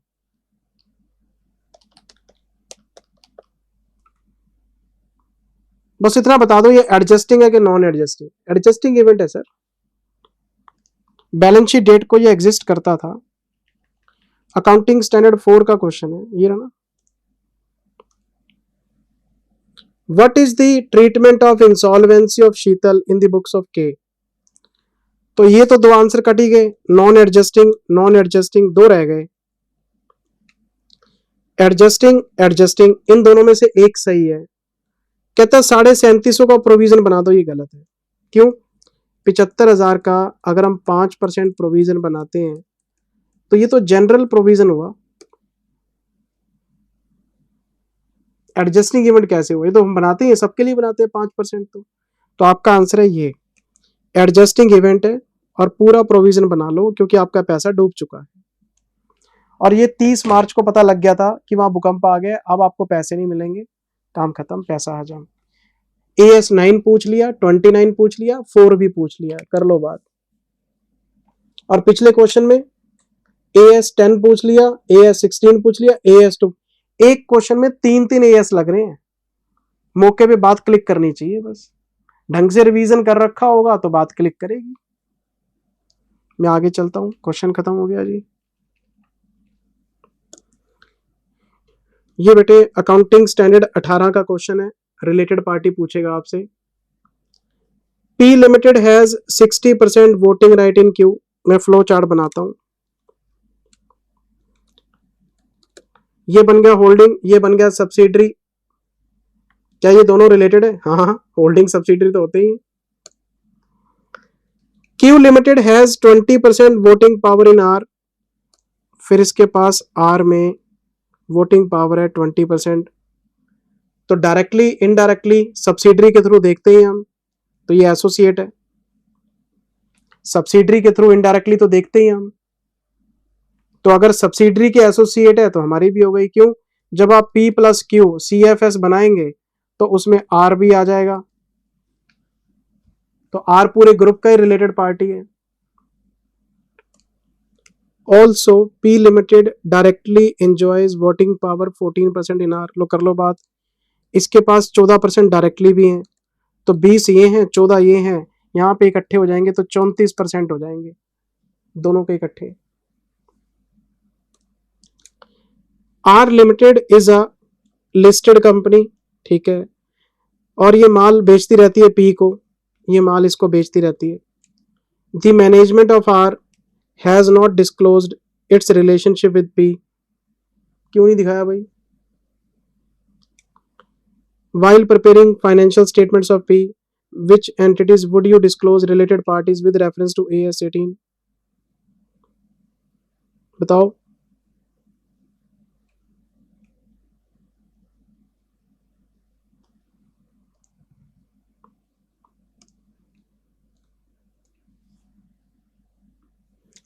बस इतना बता दो ये एडजस्टिंग है कि नॉन एडजस्टिंग? एडजस्टिंग इवेंट है सर। बैलेंस शीट डेट को ये एग्जिस्ट करता था। अकाउंटिंग स्टैंडर्ड 4 का क्वेश्चन है ये रहा ना। What is the treatment of insolvency of Sheetal in the books of के? तो ये तो दो आंसर कट ही गए, नॉन एडजस्टिंग नॉन एडजस्टिंग, दो रह गए। एडजस्टिंग एडजस्टिंग इन दोनों में से एक सही है। कहता है 37,500 का प्रोविजन बना दो, ये गलत है। क्यों? 75,000 का अगर हम 5% प्रोविजन बनाते हैं तो ये तो जनरल प्रोविजन हुआ, एडजस्टिंग इवेंट कैसे हुआ? ये तो हम बनाते हैं, सबके लिए बनाते हैं 5%। तो आपका आंसर है ये एडजस्टिंग इवेंट है, और पूरा प्रोविजन बना लो क्योंकि आपका पैसा डूब चुका है। और ये 30 मार्च को पता लग गया था कि वहां भूकंप आ गया, अब आपको पैसे नहीं मिलेंगे, काम खत्म, पैसा हजम। AS9 पूछ लिया, 29 पूछ लिया, 4 भी पूछ लिया, कर लो बात। और पिछले क्वेश्चन में AS10 पूछ लिया, AS16 पूछ लिया, AS2। एक क्वेश्चन में 3-3 AS लग रहे हैं। मौके पे बात क्लिक करनी चाहिए, बस ढंग से रिवीजन कर रखा होगा तो बात क्लिक करेगी। मैं आगे चलता हूं, क्वेश्चन खत्म हो गया जी। ये बेटे अकाउंटिंग स्टैंडर्ड 18 का क्वेश्चन है, रिलेटेड पार्टी पूछेगा आपसे। P limited has 60% voting right in Q. मैं फ्लो चार्ट बनाता हूं। ये बन गया होल्डिंग, ये बन गया सब्सिडरी। क्या ये दोनों रिलेटेड है? हाँ हाँ, होल्डिंग सब्सिडरी तो होते ही। Q limited has 20% voting power in R, फिर इसके पास आर में वोटिंग पावर है 20%। तो डायरेक्टली इनडायरेक्टली सब्सिडरी के थ्रू देखते हैं हम, तो ये एसोसिएट है। सब्सिडरी के थ्रू इनडायरेक्टली तो देखते ही हम, तो अगर सब्सिडरी के एसोसिएट है तो हमारी भी हो गई। क्यों? जब आप P प्लस क्यू CFS बनाएंगे तो उसमें R भी आ जाएगा, तो R पूरे ग्रुप का ही रिलेटेड पार्टी है। Also P limited directly enjoys voting power 14% इन R। लो कर लो बात। इसके पास 14% डायरेक्टली भी हैं, तो 20 ये हैं, 14 ये हैं, यहाँ पे इकट्ठे हो जाएंगे तो 34% हो जाएंगे दोनों के इकट्ठे। R limited is a listed company, ठीक है, और ये माल बेचती रहती है पी को, ये माल इसको बेचती रहती है। The management of R has not disclosed its relationship with P. क्यों नहीं दिखाया भाई? While preparing financial statements of P, which entities would you disclose related parties with reference to AS18? बताओ।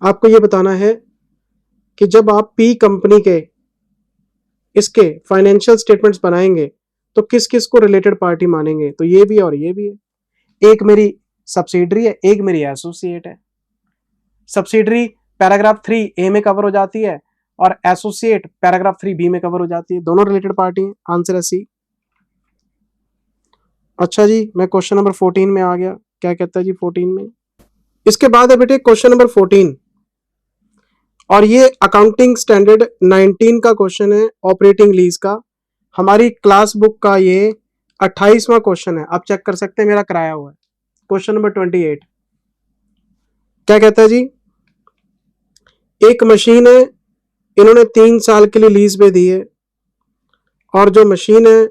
आपको ये बताना है कि जब आप पी कंपनी के इसके फाइनेंशियल स्टेटमेंट्स बनाएंगे तो किस किस को रिलेटेड पार्टी मानेंगे, तो ये भी और ये भी है। एक मेरी सब्सिडरी है, एक मेरी एसोसिएट है। सब्सिडरी पैराग्राफ 3A में कवर हो जाती है और एसोसिएट पैराग्राफ 3B में कवर हो जाती है, दोनों रिलेटेड पार्टी हैं। आंसर है सी। अच्छा जी, मैं क्वेश्चन नंबर 14 में आ गया। क्या कहता है जी 14 में? इसके बाद है बेटे क्वेश्चन नंबर 14, और ये अकाउंटिंग स्टैंडर्ड 19 का क्वेश्चन है, ऑपरेटिंग लीज का। हमारी क्लास बुक का ये 28वां क्वेश्चन है, आप चेक कर सकते हैं, मेरा कराया हुआ है। क्वेश्चन नंबर 28 क्या कहता है जी? एक मशीन है, इन्होंने 3 साल के लिए लीज पे दी है, और जो मशीन है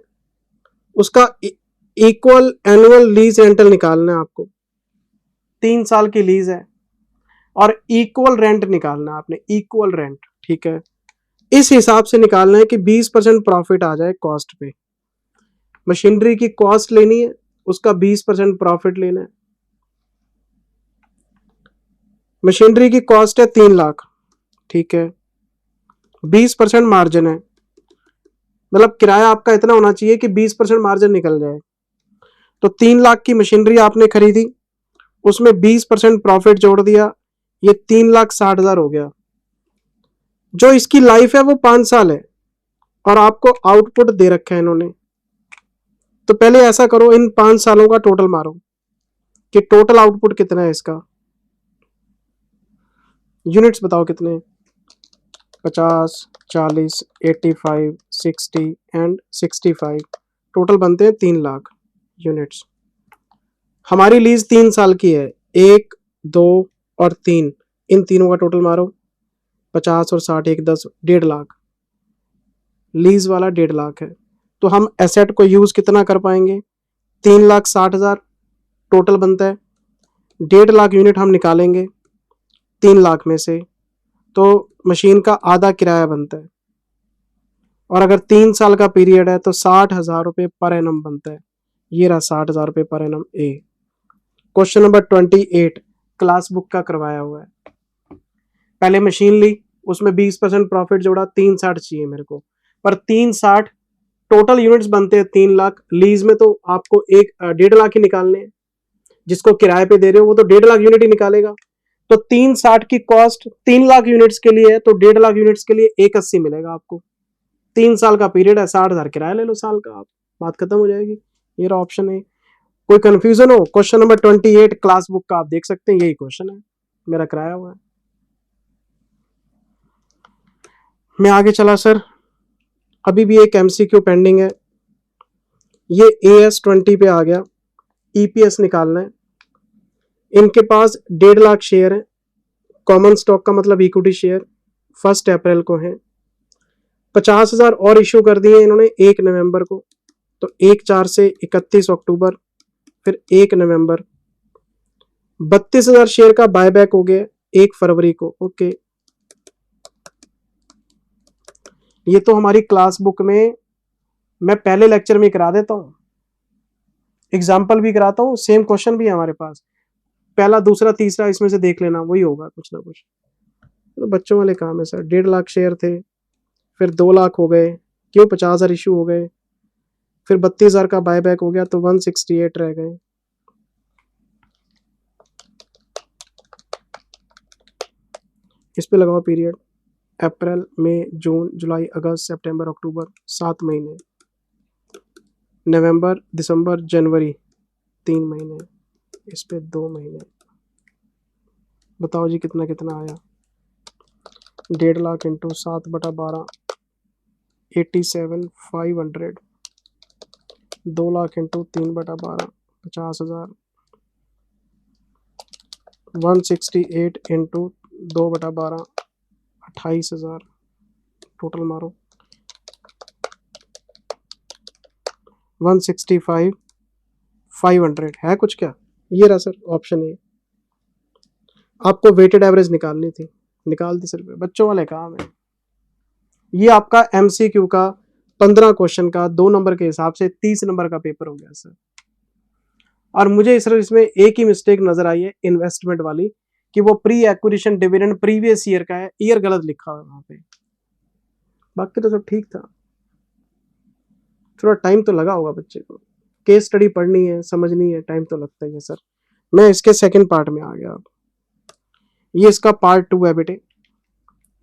उसका इक्वल एनुअल लीज रेंटल निकालना है आपको। 3 साल की लीज है और इक्वल रेंट निकालना है आपने, इक्वल रेंट, ठीक है। इस हिसाब से निकालना है कि 20% प्रॉफिट आ जाए कॉस्ट पे। मशीनरी की कॉस्ट लेनी है, उसका 20% प्रॉफिट लेना है। मशीनरी की कॉस्ट है 3 लाख, ठीक है, 20% मार्जिन है, मतलब किराया आपका इतना होना चाहिए कि 20% मार्जिन निकल जाए। तो 3 लाख की मशीनरी आपने खरीदी, उसमें 20% प्रॉफिट जोड़ दिया, ये 3,60,000 हो गया। जो इसकी लाइफ है वो 5 साल है और आपको आउटपुट दे रखा है इन्होंने। तो पहले ऐसा करो, इन 5 सालों का टोटल मारो कि टोटल आउटपुट कितना है इसका। यूनिट्स बताओ कितने? 50, 40, 85, 60 एंड 65, टोटल बनते हैं 3 लाख यूनिट्स। हमारी लीज 3 साल की है, 1, 2 और 3, इन तीनों का टोटल मारो। 50 और 60, 1, 10, 1.5 लाख। लीज वाला 1.5 लाख है, तो हम एसेट को यूज कितना कर पाएंगे? 3,60,000 टोटल बनता है, 1.5 लाख यूनिट हम निकालेंगे 3 लाख में से, तो मशीन का आधा किराया बनता है। और अगर 3 साल का पीरियड है तो 60,000 रुपये पर एनम बनता है। ये रहा 60,000 रुपये पर एनम ए। क्वेश्चन नंबर 28 क्लास बुक का करवाया हुआ है। पहले मशीन ली, उसमें 20% प्रॉफिट जोड़ा, 360 चाहिए मेरे को, पर 360 टोटल यूनिट्स बनते हैं 3 लाख। लीज में तो आपको 1.5 लाख ही निकालने हैं, जिसको किराए पे दे रहे हो वो तो 1.5 लाख यूनिट ही निकालेगा। तो 360 की कॉस्ट 3 लाख यूनिट्स के लिए है, तो 1.5 लाख यूनिट्स के लिए 180 मिलेगा आपको। 3 साल का पीरियड है, 60,000 किराया ले लो साल का, आप बात खत्म हो जाएगी। ये रहा ऑप्शन है। कोई कंफ्यूजन हो, क्वेश्चन नंबर 28 क्लास बुक का आप देख सकते हैं, यही क्वेश्चन है, मेरा कराया हुआ है। मैं आगे चला सर, अभी भी एक एमसीक्यू पेंडिंग है। ये AS20 पे आ गया, EPS निकालना है। इनके पास 1.5 लाख शेयर है, कॉमन स्टॉक का मतलब इक्विटी शेयर, 1 अप्रैल को है। 50,000 और इश्यू कर दिए इन्होंने 1 नवंबर को, तो 1/4 से 31 अक्टूबर, फिर 1 नवंबर। 32,000 शेयर का बायबैक हो गया 1 फरवरी को। ओके, ये तो हमारी क्लास बुक में मैं पहले लेक्चर में करा देता हूँ, एग्जाम्पल भी कराता हूँ, सेम क्वेश्चन भी है हमारे पास, पहला दूसरा तीसरा इसमें से देख लेना, वही होगा कुछ ना कुछ। तो बच्चों वाले काम है सर। 1.5 लाख शेयर थे, फिर 2 लाख हो गए, क्यों 50,000 इशू हो गए, फिर 32,000 का बायबैक हो गया, तो 168 रह गए। इस पे लगाओ पीरियड, अप्रैल, मई, जून, जुलाई, अगस्त, सितंबर, अक्टूबर, 7 महीने, नवंबर, दिसंबर, जनवरी 3 महीने, इस पे 2 महीने। बताओ जी कितना कितना आया? 1.5 lakh into 7/12, 87,500। 2 lakh into 3/12, 50,000। 168 into 2/12, 28,000। Total मारो, 165,500 है कुछ क्या? ये रहा सर ऑप्शन ए। आपको वेटेड एवरेज निकालनी थी, निकाल दी सर, बच्चों वाले काम है। ये आपका MCQ का 15 क्वेश्चन का 2 नंबर के हिसाब से 30 नंबर का पेपर हो गया सर। और मुझे सिर्फ इसमें एक ही मिस्टेक नजर आई है, इन्वेस्टमेंट वाली, कि वो pre acquisition dividend previous year का है, ईयर गलत लिखा हुआ है वहां पे। बाकी तो सब ठीक था, थोड़ा टाइम तो लगा होगा बच्चे को, केस स्टडी पढ़नी है, समझनी है, टाइम तो लगता ही है सर। मैं इसके सेकंड पार्ट में आ गया अब, ये इसका पार्ट 2 है बेटे,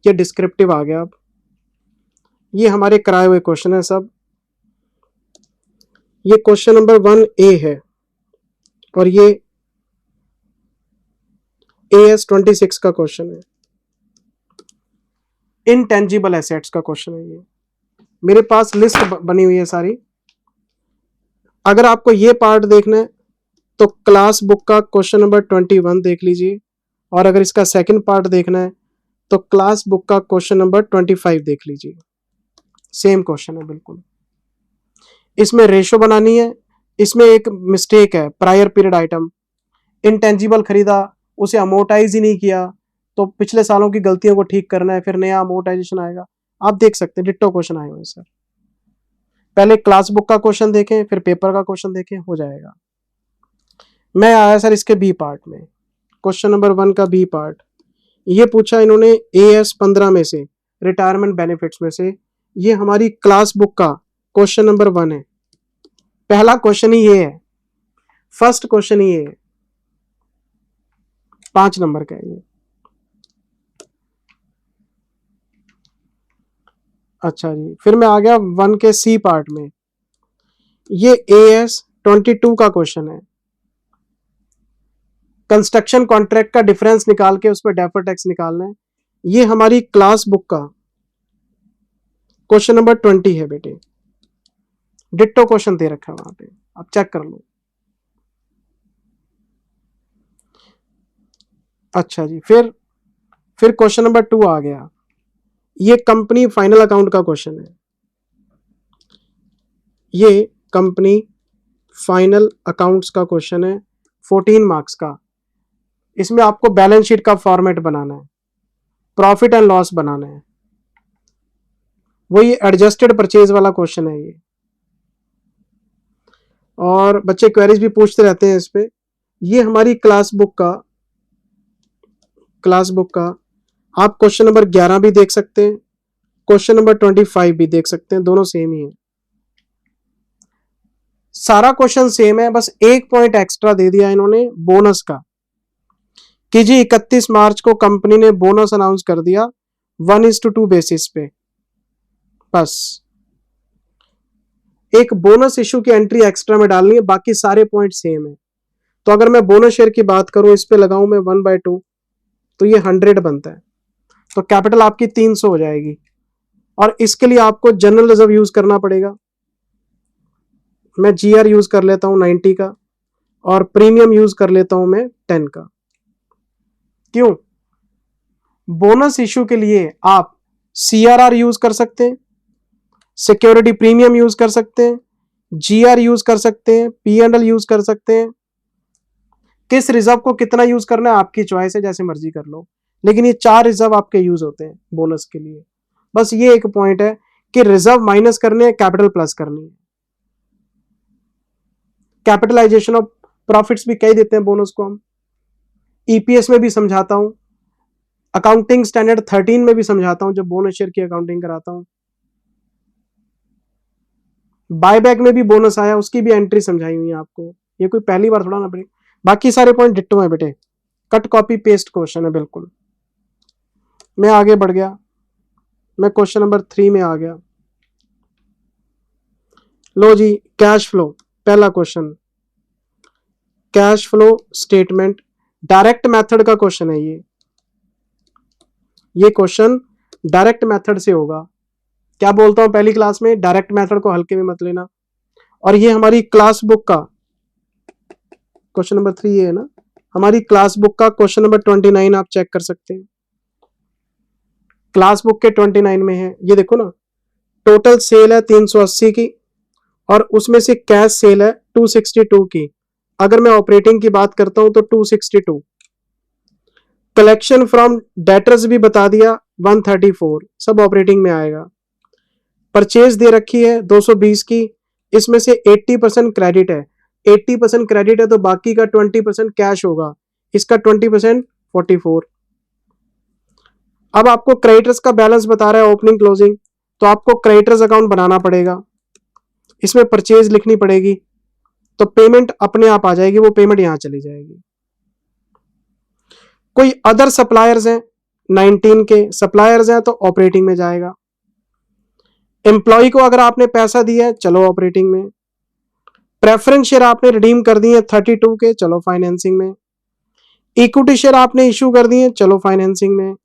ये डिस्क्रिप्टिव आ गया अब। ये हमारे कराए हुए क्वेश्चन है सब। ये क्वेश्चन नंबर 1A है और ये AS 26 का क्वेश्चन है, इनटेंजिबल एसेट्स का क्वेश्चन है ये। मेरे पास लिस्ट बनी हुई है सारी। अगर आपको ये पार्ट देखना है तो क्लास बुक का क्वेश्चन नंबर 21 देख लीजिए, और अगर इसका सेकंड पार्ट देखना है तो क्लास बुक का क्वेश्चन नंबर 25 देख लीजिए। सेम क्वेश्चन है बिल्कुल। इसमें रेशो बनानी है, इसमें एक मिस्टेक है, प्रायर पीरियड आइटम, इंटेंजिबल खरीदा उसे अमोर्टाइज ही नहीं किया, तो पिछले सालों की गलतियों को ठीक करना है, फिर नया अमोर्टाइजेशन आएगा। आप देख सकते हैं डिट्टो क्वेश्चन आए हुए सर। पहले क्लास बुक का क्वेश्चन देखें, फिर पेपर का क्वेश्चन देखें, हो जाएगा। मैं आया सर इसके बी पार्ट में, क्वेश्चन नंबर 1 का बी पार्ट। ये पूछा इन्होंने AS 15 में से, रिटायरमेंट बेनिफिट्स में से। ये हमारी क्लास बुक का क्वेश्चन नंबर 1 है। पहला क्वेश्चन ही ये है, फर्स्ट क्वेश्चन ही ये है, 5 नंबर का है ये। अच्छा जी, फिर मैं आ गया 1 के सी पार्ट में। ये AS 22 का क्वेश्चन है, कंस्ट्रक्शन कॉन्ट्रैक्ट का डिफरेंस निकाल के उस पर डेफर टैक्स निकालना है। ये हमारी क्लास बुक का क्वेश्चन नंबर 20 है बेटे, डिट्टो क्वेश्चन दे रखा है वहां पे, आप चेक कर लो। अच्छा जी, फिर क्वेश्चन नंबर 2 आ गया, ये कंपनी फाइनल अकाउंट का क्वेश्चन है। ये कंपनी फाइनल अकाउंट्स का क्वेश्चन है, 14 मार्क्स का। इसमें आपको बैलेंस शीट का फॉर्मेट बनाना है, प्रॉफिट एंड लॉस बनाना है, वो ये एडजस्टेड परचेज वाला क्वेश्चन है ये। और बच्चे क्वेरीज भी पूछते रहते हैं इस पे। ये हमारी क्लास बुक का आप क्वेश्चन नंबर 11 भी देख सकते हैं, क्वेश्चन नंबर 25 भी देख सकते हैं, दोनों सेम ही है। सारा क्वेश्चन सेम है, बस एक पॉइंट एक्स्ट्रा दे दिया इन्होंने बोनस का, कि जी 31 मार्च को कंपनी ने बोनस अनाउंस कर दिया 1:2 बेसिस पे। बस एक बोनस इशू की एंट्री एक्स्ट्रा में डालनी है, बाकी सारे पॉइंट सेम है। तो अगर मैं बोनस शेयर की बात करूं, इस पे लगाऊं मैं 1/2, तो ये 100 बनता है, तो कैपिटल आपकी 300 हो जाएगी। और इसके लिए आपको जनरल रिजर्व यूज करना पड़ेगा। मैं GR यूज कर लेता हूं 90 का, और प्रीमियम यूज कर लेता हूं मैं 10 का। क्यों? बोनस इशू के लिए आप CRR यूज कर सकते हैं, सिक्योरिटी प्रीमियम यूज कर सकते हैं, GR यूज कर सकते हैं, P&L यूज कर सकते हैं। किस रिजर्व को कितना यूज करना है आपकी चॉइस है, जैसे मर्जी कर लो, लेकिन ये 4 रिजर्व आपके यूज होते हैं बोनस के लिए। बस ये एक पॉइंट है कि रिजर्व माइनस करने हैं, कैपिटल प्लस करनी है। कैपिटलाइजेशन ऑफ प्रॉफिट्स भी कह देते हैं बोनस को हम, EPS में भी समझाता हूं, अकाउंटिंग स्टैंडर्ड 13 में भी समझाता हूं जब बोनस शेयर की अकाउंटिंग कराता हूं। बायबैक में भी बोनस आया, उसकी भी एंट्री समझाई हुई है आपको, ये कोई पहली बार थोड़ा ना पड़े। बाकी सारे पॉइंट डिट्टो है बेटे, कट कॉपी पेस्ट क्वेश्चन है बिल्कुल। मैं आगे बढ़ गया, मैं क्वेश्चन नंबर 3 में आ गया। लो जी, कैश फ्लो, पहला question, cash flow statement, direct method का क्वेश्चन है ये क्वेश्चन डायरेक्ट मेथड से होगा। क्या बोलता हूं पहली क्लास में, डायरेक्ट मेथड को हल्के में मत लेना। और ये हमारी क्लास बुक का क्वेश्चन नंबर 3 ये है ना, हमारी क्लास बुक का क्वेश्चन नंबर 29 आप चेक कर सकते हैं। क्लास बुक के 29 में है, ये देखो ना, टोटल सेल है 380 की, और उसमें से कैश सेल है 262 की। अगर मैं ऑपरेटिंग की बात करता हूं तो 262, कलेक्शन फ्रॉम डेटर्स भी बता दिया 134, सब ऑपरेटिंग में आएगा। परचेज दे रखी है 220 की, इसमें से 80% क्रेडिट है, 80% क्रेडिट है तो बाकी का 20% कैश होगा, इसका 20% 44। अब आपको क्रेडिटर्स का बैलेंस बता रहा है ओपनिंग क्लोजिंग, तो आपको क्रेडिटर्स अकाउंट बनाना पड़ेगा, इसमें परचेज लिखनी पड़ेगी, तो पेमेंट अपने आप आ जाएगी, वो पेमेंट यहां चली जाएगी। कोई अदर सप्लायर्स हैं 19 के सप्लायर्स हैं तो ऑपरेटिंग में जाएगा। एम्प्लॉय को अगर आपने पैसा दिया है चलो ऑपरेटिंग में। प्रेफरेंस शेयर आपने रिडीम कर दिए 32 के, चलो फाइनेंसिंग में। इक्विटी शेयर आपने इश्यू कर दिए, चलो फाइनेंसिंग में।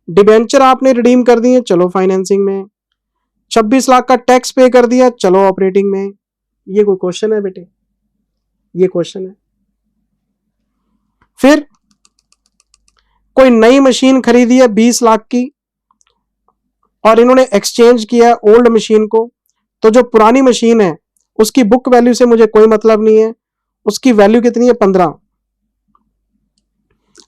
डिबेंचर आपने रिडीम कर दिए, चलो फाइनेंसिंग में। 26 लाख का टैक्स पे कर दिया, चलो ऑपरेटिंग में। ये कोई क्वेश्चन है बेटे? ये क्वेश्चन है। फिर कोई नई मशीन खरीदी है 20 लाख की और इन्होंने एक्सचेंज किया है ओल्ड मशीन को, तो जो पुरानी मशीन है उसकी बुक वैल्यू से मुझे कोई मतलब नहीं है, उसकी वैल्यू कितनी है 15।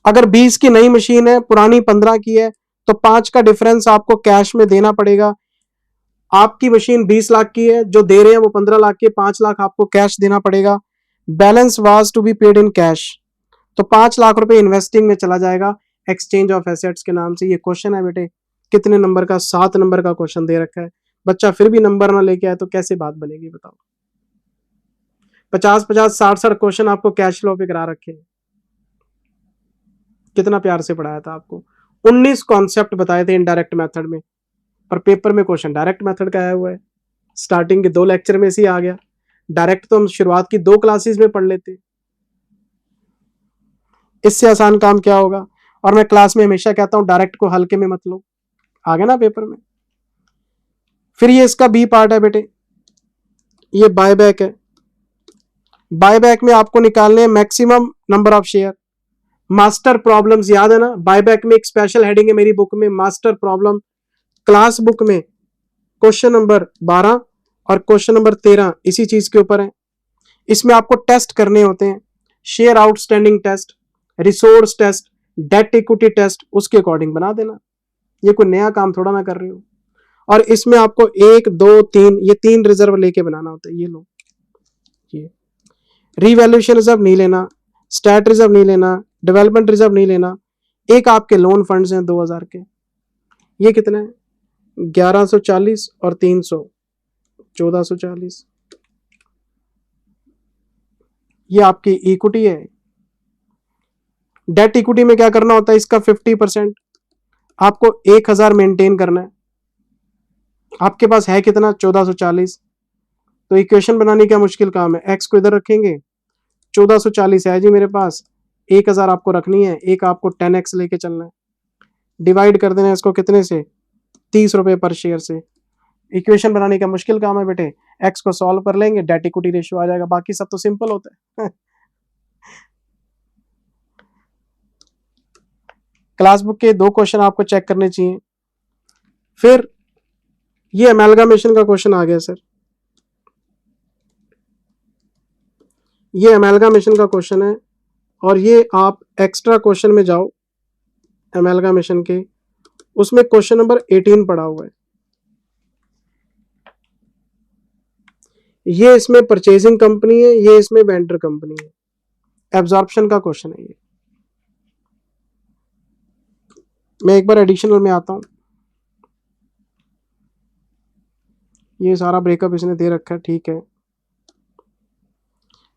अगर 20 की नई मशीन है, पुरानी 15 की है, तो 5 का डिफरेंस आपको कैश में देना पड़ेगा। आपकी मशीन 20 लाख की है, जो दे रहे हैं वो 15 लाख की, 5 लाख आपको कैश देना पड़ेगा। Balance was to be paid in cash, तो 5 लाख रुपए इन्वेस्टिंग में चला जाएगा एक्सचेंज ऑफ एसेट्स के नाम से। ये क्वेश्चन है बेटे, कितने नंबर का? 7 नंबर का क्वेश्चन दे रखा है। बच्चा फिर भी नंबर ना लेके आए तो कैसे बात बनेगी बताओ? 50-50 60-60 क्वेश्चन आपको कैश फ्लो पे करा रखे हैं। कितना प्यार से पढ़ाया था आपको। 19 कॉन्सेप्ट बताए थे इनडायरेक्ट मेथड में, पर पेपर में क्वेश्चन डायरेक्ट मेथड का आया हुआ है। स्टार्टिंग के 2 लेक्चर में से ही आ गया। डायरेक्ट तो हम शुरुआत की 2 क्लासेस में पढ़ लेते, इससे आसान काम क्या होगा। और मैं क्लास में हमेशा कहता हूं डायरेक्ट को हल्के में मत लो, आ गया ना पेपर में। फिर ये इसका बी पार्ट है बेटे, ये बायबैक है। बायबैक में आपको निकालने हैं maximum number of share. Master problems याद है ना, बायबैक में एक स्पेशल हेडिंग है मेरी बुक में, मास्टर प्रॉब्लम। क्लास बुक में क्वेश्चन नंबर 12 और क्वेश्चन नंबर 13 इसी चीज के ऊपर है। इसमें आपको टेस्ट करने होते हैं, share outstanding test, resource test, debt equity test, उसके अकॉर्डिंग बना देना। ये कोई नया काम थोड़ा ना कर रहे हो। और इसमें आपको 1 2 3 ये 3 रिजर्व लेके बनाना होता है। ये लो, ये रीवैल्यूएशन रिजर्व नहीं लेना, स्टैट रिजर्व नहीं लेना, डेवलपमेंट रिजर्व नहीं लेना। एक आपके लोन फंड्स हैं 2000 के, ये कितने हैं? 1140 और 300, 1440। ये आपकी इक्विटी है। डेट इक्विटी में क्या करना होता है? इसका 50% आपको 1000 मेंटेन करना है। आपके पास है कितना? 1440। तो इक्वेशन बनाने का मुश्किल काम है। एक्स को इधर रखेंगे, 1440 है जी मेरे पास, 1000 आपको रखनी है, एक आपको 10x लेके चलना है। डिवाइड कर देना है इसको कितने से? 30 रुपए पर शेयर से। इक्वेशन बनाने का मुश्किल काम है बेटे। एक्स को सॉल्व कर लेंगे, डेट इक्विटी रेशियो आ जाएगा, बाकी सब तो सिंपल होता है। क्लास बुक के 2 क्वेश्चन आपको चेक करने चाहिए। फिर ये अमेलगामेशन का क्वेश्चन आ गया सर, ये अमेलगामेशन का क्वेश्चन है, और ये आप एक्स्ट्रा क्वेश्चन में जाओ अमेलगामेशन के, उसमें क्वेश्चन नंबर 18 पड़ा हुआ है। ये इसमें परचेजिंग कंपनी है, ये इसमें वेंडर कंपनी है। एब्जॉर्प्शन का क्वेश्चन है ये। मैं एक बार एडिशनल में आता हूं, ये सारा ब्रेकअप इसने दे रखा है, ठीक है।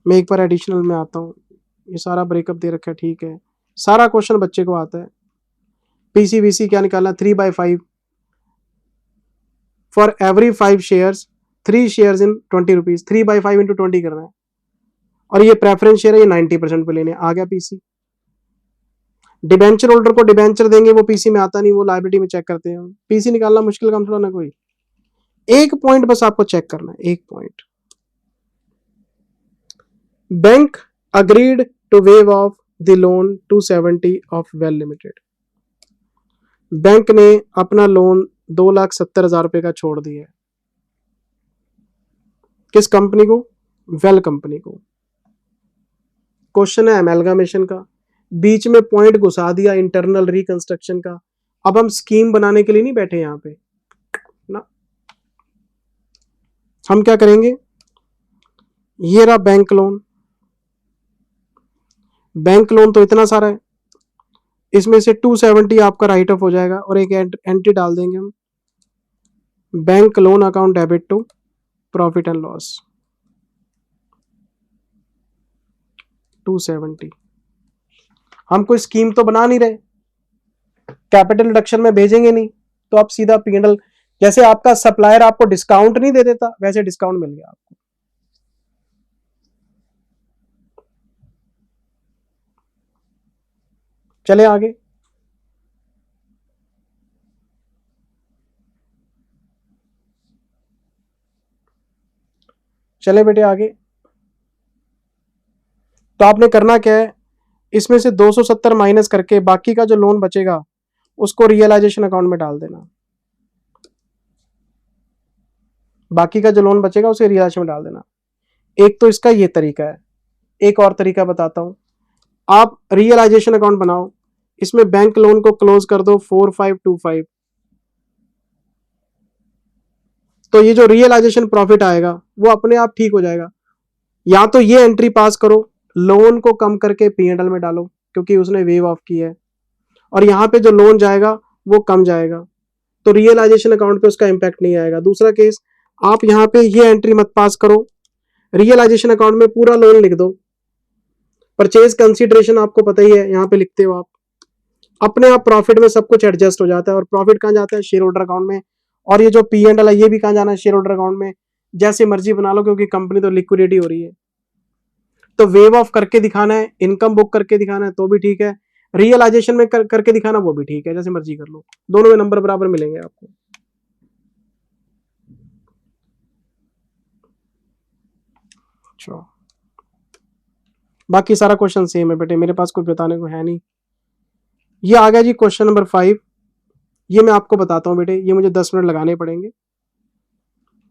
मैं एक बार एडिशनल में आता हूं, ये सारा ब्रेकअप दे रखा है, ठीक है। सारा क्वेश्चन बच्चे को आता है। पीसीबीसी क्या निकालना? 3/5 for every 5 shares, 3 shares in 20 rupees, 3/5 into 20 करना है। और ये प्रेफरेंस शेयर है, ये 90% पे लेने। आ गया पीसी। डिबेंचर होल्डर को डिबेंचर देंगे, वो पीसी में आता नहीं, वो लायबिलिटी में चेक करते हैं। पीसी निकालना मुश्किल काम थोड़ा ना कोई। एक पॉइंट बस आपको चेक करना है, एक point. Bank agreed to waive off the loan 270 of well limited. Bank ने अपना लोन 2,70,000 रुपए का छोड़ दिया है। किस कंपनी को? वेल कंपनी को। क्वेश्चन है अमेलगामेशन का, बीच में पॉइंट घुसा दिया इंटरनल रिकंस्ट्रक्शन का। अब हम स्कीम बनाने के लिए नहीं बैठे यहां पे ना, हम क्या करेंगे? ये रहा बैंक लोन। बैंक लोन तो इतना सारा है, इसमें से 270 आपका राइट ऑफ हो जाएगा और एक एंट्री डाल देंगे हम, bank loan account debit to profit and loss 270। हम कोई स्कीम तो बना नहीं रहे, कैपिटल रिडक्शन में भेजेंगे नहीं, तो आप सीधा P&L, जैसे आपका सप्लायर आपको डिस्काउंट नहीं दे देता वैसे डिस्काउंट मिल गया आपको। चले आगे, चले बेटे आगे। तो आपने करना क्या है, इसमें से 270 माइनस करके बाकी का जो लोन बचेगा उसको रियलाइजेशन अकाउंट में डाल देना, बाकी का जो लोन बचेगा उसे रियलाइजेशन में डाल देना। एक तो इसका ये तरीका है, एक और तरीका बताता हूं। आप रियलाइजेशन अकाउंट बनाओ, इसमें बैंक लोन को क्लोज कर दो 4525, तो ये जो रियलाइजेशन प्रॉफिट आएगा वो अपने आप ठीक हो जाएगा। या तो ये एंट्री पास करो, लोन को कम करके P&L में डालो क्योंकि उसने वेव ऑफ की है, और यहां पे जो लोन जाएगा वो कम जाएगा, तो रियलाइजेशन अकाउंट पे उसका इंपैक्ट नहीं आएगा। दूसरा केस, आप यहां पे ये एंट्री मत पास करो, रियलाइजेशन अकाउंट में पूरा लोन लिख दो, परचेज कंसीडरेशन आपको पता ही है, यहां पे लिखते हो आप, अपने आप प्रॉफिट में सब कुछ एडजस्ट हो जाता है। और प्रॉफिट कहां जाता है, शेयर होल्डर अकाउंट में, और ये जो P&L है ये भी कहां जाना है, शेयर होल्डर अकाउंट में। जैसे मर्जी बना लो क्योंकि कंपनी तो लिक्विडिटी हो रही है। तो वेव ऑफ करके दिखाना है, इनकम बुक करके दिखाना है तो भी ठीक है, रियलाइजेशन में करके दिखाना वो भी ठीक है, जैसे मर्जी कर लो, दोनों में नंबर बराबर मिलेंगे आपको। अच्छा, बाकी सारा क्वेश्चन सेम है बेटे, मेरे पास कुछ बताने को है नहीं। ये आ गया जी क्वेश्चन नंबर 5। ये मैं आपको बताता हूँ बेटे, ये मुझे 10 मिनट लगाने पड़ेंगे,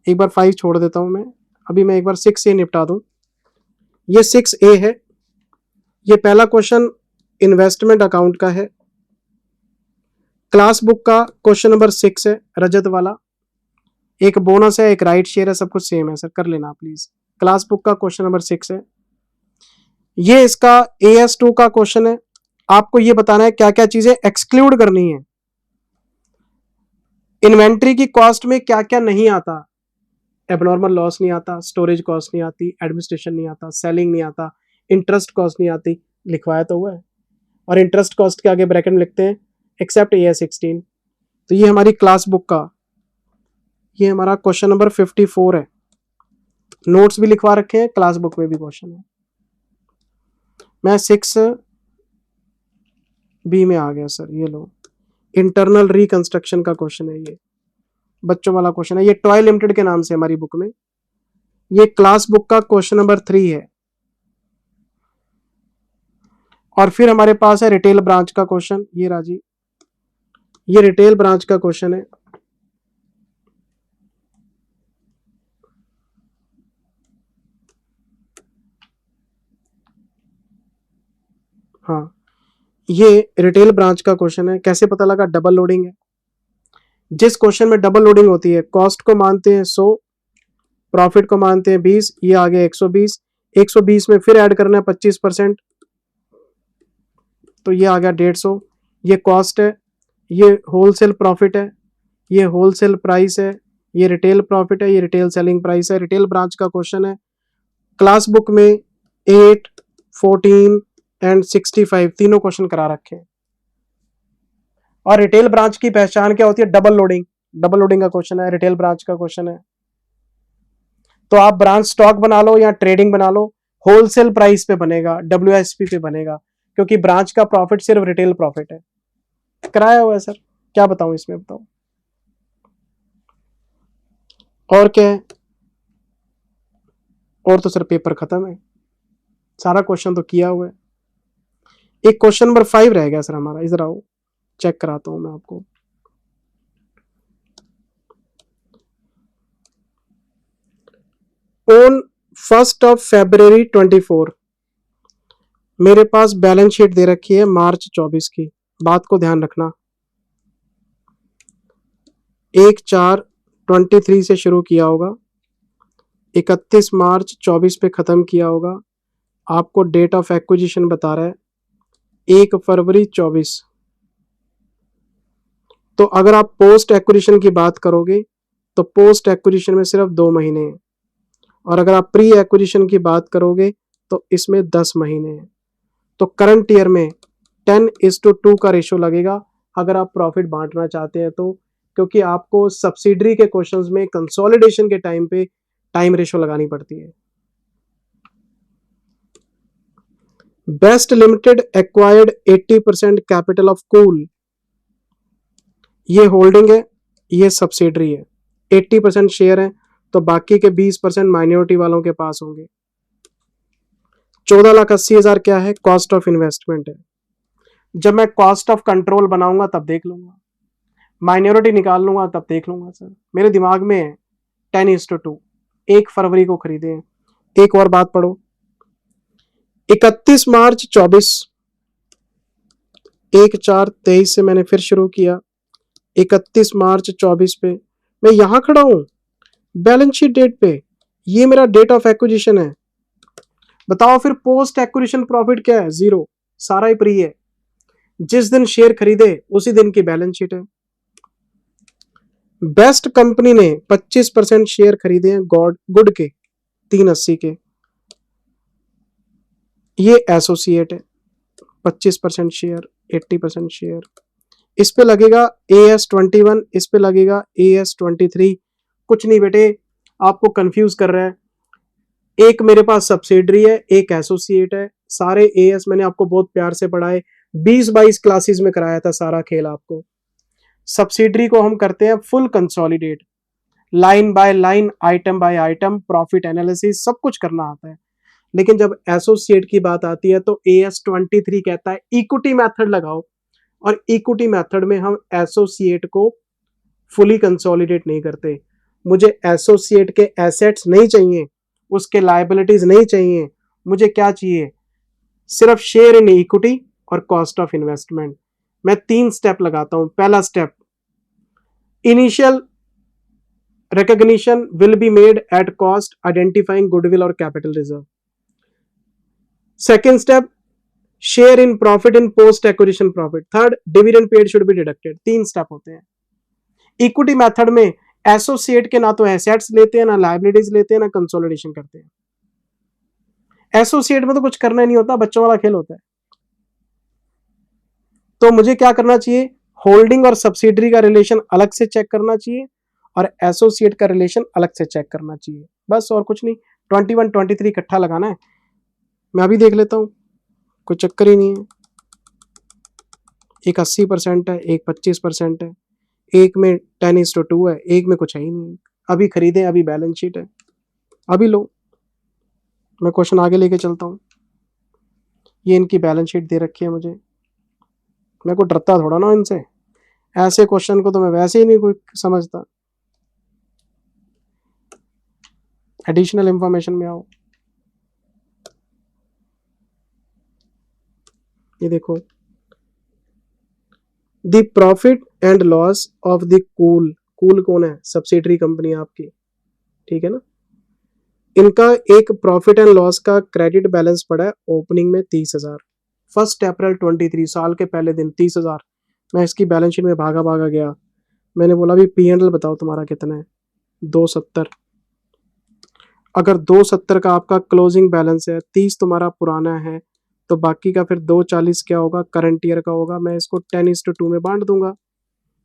एक बार 5 छोड़ देता हूँ मैं, अभी मैं एक बार 6 ए निपटा दूं। ये 6A है। ये पहला क्वेश्चन इन्वेस्टमेंट अकाउंट का है, क्लास बुक का क्वेश्चन नंबर 6 है, रजत वाला। एक बोनस है, एक राइट शेयर है, सब कुछ सेम है सर, कर लेना प्लीज। क्लास बुक का क्वेश्चन नंबर 6 है। ये इसका AS2 का क्वेश्चन है, आपको ये बताना है क्या क्या चीजें एक्सक्लूड करनी है। इन्वेंट्री की कॉस्ट में क्या क्या नहीं आता, एबनॉर्मल लॉस नहीं आता, स्टोरेज कॉस्ट नहीं आती, एडमिनिस्ट्रेशन नहीं आता, सेलिंग नहीं आता, इंटरेस्ट कॉस्ट नहीं आती, लिखवाया तो हुआ है, और इंटरेस्ट कॉस्ट के आगे ब्रैकेट में लिखते हैं एक्सेप्ट AS16। तो ये हमारी क्लास बुक का, ये हमारा क्वेश्चन नंबर 54 है, नोट्स भी लिखवा रखे हैं, क्लास बुक में भी क्वेश्चन है। मैं 6B में आ गया सर, ये लो, इंटरनल रिकंस्ट्रक्शन का क्वेश्चन है, ये बच्चों वाला क्वेश्चन है, ये टॉय लिमिटेड के नाम से हमारी बुक में। ये क्लास बुक का क्वेश्चन नंबर 3 है। और फिर हमारे पास है रिटेल ब्रांच का क्वेश्चन, ये राजी, ये रिटेल ब्रांच का क्वेश्चन है। हाँ, ये रिटेल ब्रांच का क्वेश्चन है। कैसे पता लगा, डबल लोडिंग है। जिस क्वेश्चन में डबल लोडिंग होती है, कॉस्ट को मानते हैं 100, प्रॉफिट को मानते हैं 20, ये आ गया 120, 120 में फिर ऐड करना है 25%, तो ये आ गया 150। ये कॉस्ट है, ये होलसेल प्रॉफिट है, ये होलसेल प्राइस है, ये रिटेल प्रॉफिट है, ये रिटेल सेलिंग प्राइस है। रिटेल ब्रांच का क्वेश्चन है, क्लास बुक में 8, 14 एंड 65 तीनों क्वेश्चन करा रखे हैं। और रिटेल ब्रांच की पहचान क्या होती है, डबल लोडिंग, डबल लोडिंग का क्वेश्चन है, रिटेल ब्रांच का क्वेश्चन है। तो आप ब्रांच स्टॉक बना लो या ट्रेडिंग बना लो, होलसेल प्राइस पे बनेगा, WSP पे बनेगा, क्योंकि ब्रांच का प्रॉफिट सिर्फ रिटेल प्रॉफिट है। कराया हुआ है सर, क्या बताऊं इसमें, बताओ और क्या है। और तो सर पेपर खत्म है, सारा क्वेश्चन तो किया हुआ है। एक क्वेश्चन नंबर 5 रह गया सर हमारा, इधर आओ चेक कराता हूं मैं आपको। ऑन 1 February 24 मेरे पास बैलेंस शीट दे रखी है मार्च 24 की, बात को ध्यान रखना। 1/4/23 से शुरू किया होगा, 31 मार्च 24 पे खत्म किया होगा। आपको डेट ऑफ एक्विजिशन बता रहा है 1 फरवरी 24। तो अगर आप पोस्ट एक्विजिशन की बात करोगे तो पोस्ट एक्विजिशन में सिर्फ 2 महीने हैं, और अगर आप प्री एक्विजिशन की बात करोगे तो इसमें 10 महीने हैं। तो करंट ईयर में 10:2 का रेशो लगेगा अगर आप प्रॉफिट बांटना चाहते हैं तो, क्योंकि आपको सब्सिडरी के क्वेश्चंस में कंसोलिडेशन के टाइम पे टाइम रेशो लगानी पड़ती है। Best limited acquired 80% capital of cool. ये होल्डिंग है, ये सब्सिडरी है। 80% शेयर है तो बाकी के 20% माइनॉरिटी वालों के पास होंगे। 14,80,000 क्या है? कॉस्ट ऑफ इन्वेस्टमेंट है। जब मैं कॉस्ट ऑफ कंट्रोल बनाऊंगा तब देख लूंगा, माइनॉरिटी निकाल लूंगा तब देख लूंगा। सर मेरे दिमाग में है 10:2, 1 फरवरी को खरीदे हैं। एक और बात पढ़ो, 31 मार्च 24, 1/4/23 से मैंने फिर शुरू किया। 31 मार्च 24 पे मैं यहां खड़ा हूं बैलेंस शीट डेट पे, ये मेरा डेट ऑफ एक्विजिशन है। बताओ फिर पोस्ट एक्विजिशन प्रॉफिट क्या है? 0, सारा ही प्री है। जिस दिन शेयर खरीदे उसी दिन की बैलेंस शीट है। बेस्ट कंपनी ने 25% शेयर खरीदे हैं गुड के 380 के, ये एसोसिएट है। 25% शेयर, 80% शेयर। इस पे लगेगा AS21, इस पे लगेगा AS23। कुछ नहीं बेटे, आपको कंफ्यूज कर रहा है। एक मेरे पास सब्सिडरी है, एक एसोसिएट है। सारे AS मैंने आपको बहुत प्यार से पढ़ाए, 20-22 क्लासेस में कराया था सारा खेल आपको। सब्सिडरी को हम करते हैं full consolidate, line by line, item by item, profit analysis, सब कुछ करना आता है। लेकिन जब एसोसिएट की बात आती है तो AS23 कहता है इक्विटी मेथड लगाओ, और इक्विटी मेथड में हम एसोसिएट को फुली कंसोलिडेट नहीं करते। मुझे एसोसिएट के एसेट्स नहीं चाहिए, उसके लायबिलिटीज नहीं चाहिए, मुझे क्या चाहिए? सिर्फ शेयर इन इक्विटी और कॉस्ट ऑफ इन्वेस्टमेंट। मैं 3 स्टेप लगाता हूं। पहला step, initial recognition will be made at cost, identifying goodwill or capital reserve. Second step, share in profit in post acquisition profit. Third, dividend paid should be deducted. 3 step होते हैं। Equity method में associate के ना तो assets लेते हैं, ना liabilities लेते हैं, ना कंसोलिडेशन करते हैं। एसोसिएट में तो कुछ करना ही नहीं होता, बच्चों वाला खेल होता है। तो मुझे क्या करना चाहिए? होल्डिंग और सब्सिडरी का रिलेशन अलग से चेक करना चाहिए और एसोसिएट का रिलेशन अलग से चेक करना चाहिए, बस और कुछ नहीं। 21, 23 इकट्ठा लगाना है। मैं अभी देख लेता हूँ, कोई चक्कर ही नहीं है। एक 80% है, एक 25% है, एक में 10:2 है, एक में कुछ है ही नहीं। अभी खरीदे, अभी बैलेंस शीट है, अभी लो। मैं क्वेश्चन आगे लेके चलता हूँ। ये इनकी बैलेंस शीट दे रखी है मुझे, मेरे को डरता थोड़ा ना इनसे। ऐसे क्वेश्चन को तो मैं वैसे ही नहीं कोई समझता। एडिशनल इंफॉर्मेशन में आओ, ये देखो, the profit and loss of the cool. Cool कौन है? सब्सिडरी कंपनी आपकी, ठीक है ना। इनका एक प्रॉफिट एंड लॉस का क्रेडिट बैलेंस पड़ा है ओपनिंग में 30,000। 1 अप्रैल 23 साल के पहले दिन 30,000। मैं इसकी बैलेंस शीट में भागा भागा गया, मैंने बोला भी P&L बताओ तुम्हारा कितना है? 270। अगर 270 का आपका क्लोजिंग बैलेंस है, 30 तुम्हारा पुराना है, तो बाकी का फिर 240 क्या होगा? करंट ईयर का होगा। मैं इसको 10:2 में बांट दूंगा।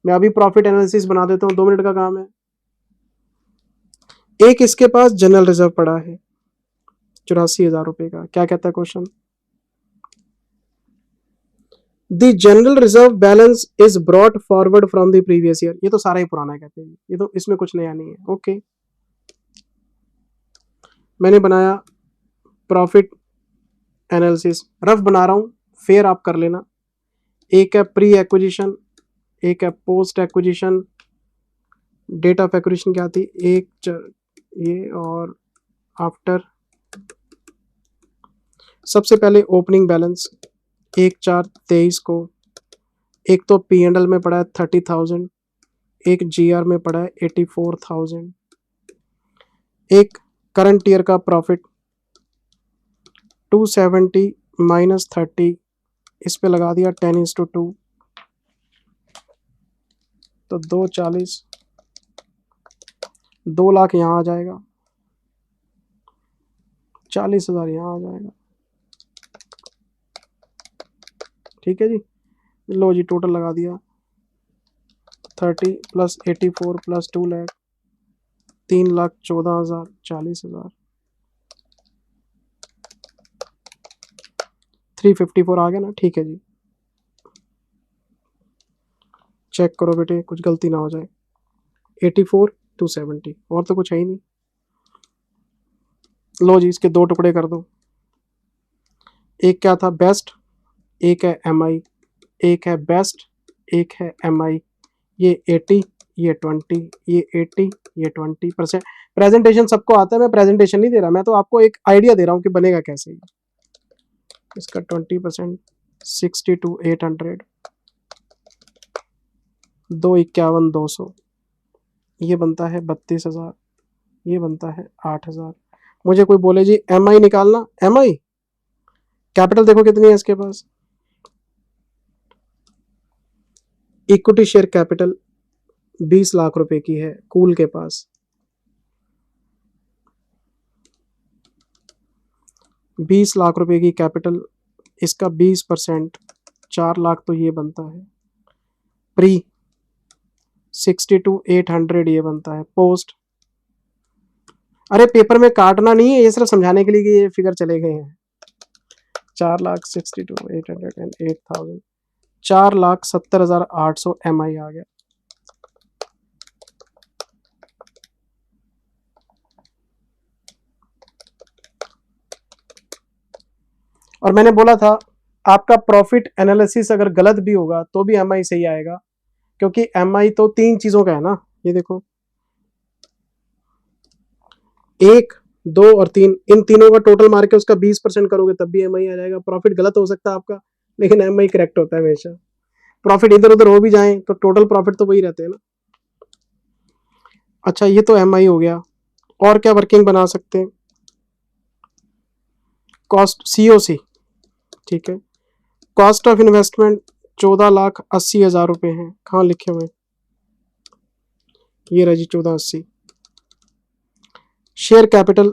मैं अभी प्रॉफिट एनालिसिस बना देता हूँ, 2 मिनट का काम है। एक इसके पास जनरल रिजर्व पड़ा है 84,000 रुपए का। क्या कहता है question? The general reserve balance is brought forward from the previous year. ये तो सारा ही पुराना कहते हैं, ये तो इसमें कुछ नया नहीं है। ओके, मैंने बनाया प्रॉफिट एनालिसिस, रफ बना रहा हूं, फिर आप कर लेना। एक है प्री एक्विजिशन, एक है post acquisition. Date of acquisition क्या थी? ये और आफ्टर। सबसे पहले ओपनिंग बैलेंस 1/4/23 को, एक तो P&L में पड़ा है 30,000, एक GR में पड़ा है 84,000, एक करंट ईयर का प्रॉफिट 270 - 30 इस पे लगा दिया 10:2, तो 240, 2 लाख यहाँ आ जाएगा, 40,000 यहाँ आ जाएगा। ठीक है जी, लो जी टोटल लगा दिया 30 + 84 + 2 लाख, 3,14,000, 40,000, 354 आ गया ना। ठीक है जी, चेक करो बेटे कुछ गलती ना हो जाए। 84 270, और तो कुछ है ही नहीं। लो जी इसके 2 टुकड़े कर दो, एक क्या था बेस्ट, एक है MI, एक है बेस्ट, एक है MI। ये 80, ये 20, ये 80, ये 20%। प्रेजेंटेशन सबको आता है, मैं प्रेजेंटेशन नहीं दे रहा, मैं तो आपको एक आइडिया दे रहा हूँ कि बनेगा कैसे। इसका 20%, 62,800, 251,200, ये बनता है 32,000, ये बनता है 8,000। मुझे कोई बोले जी MI निकालना, MI कैपिटल देखो कितनी है इसके पास, इक्विटी शेयर कैपिटल 20 लाख रुपए की है कूल के पास। 20 लाख रुपए की कैपिटल, इसका 20%, 4 लाख तो ये बनता है। प्री 62,800 ये बनता है। पोस्ट, अरे पेपर में काटना नहीं है, ये सिर्फ समझाने के लिए कि ये फिगर चले गए हैं। 4,62,800 एंड 8,000, 4,70,800 MI आ गया। और मैंने बोला था आपका प्रॉफिट एनालिसिस अगर गलत भी होगा तो भी MI सही आएगा, क्योंकि MI तो 3 चीजों का है ना। ये देखो 1, 2 और 3, इन तीनों का टोटल मार के उसका 20% करोगे तब भी MI आ जाएगा। प्रॉफिट गलत हो सकता है आपका, लेकिन MI करेक्ट होता है हमेशा। प्रॉफिट इधर उधर हो भी जाए तो टोटल प्रॉफिट तो वही रहते हैं ना। अच्छा ये तो MI हो गया, और क्या वर्किंग बना सकते हैं, कॉस्ट COC। ठीक है, कॉस्ट ऑफ इन्वेस्टमेंट 14,80,000 रुपए हैं, कहाँ लिखे हुए, ये रही 1480। शेयर कैपिटल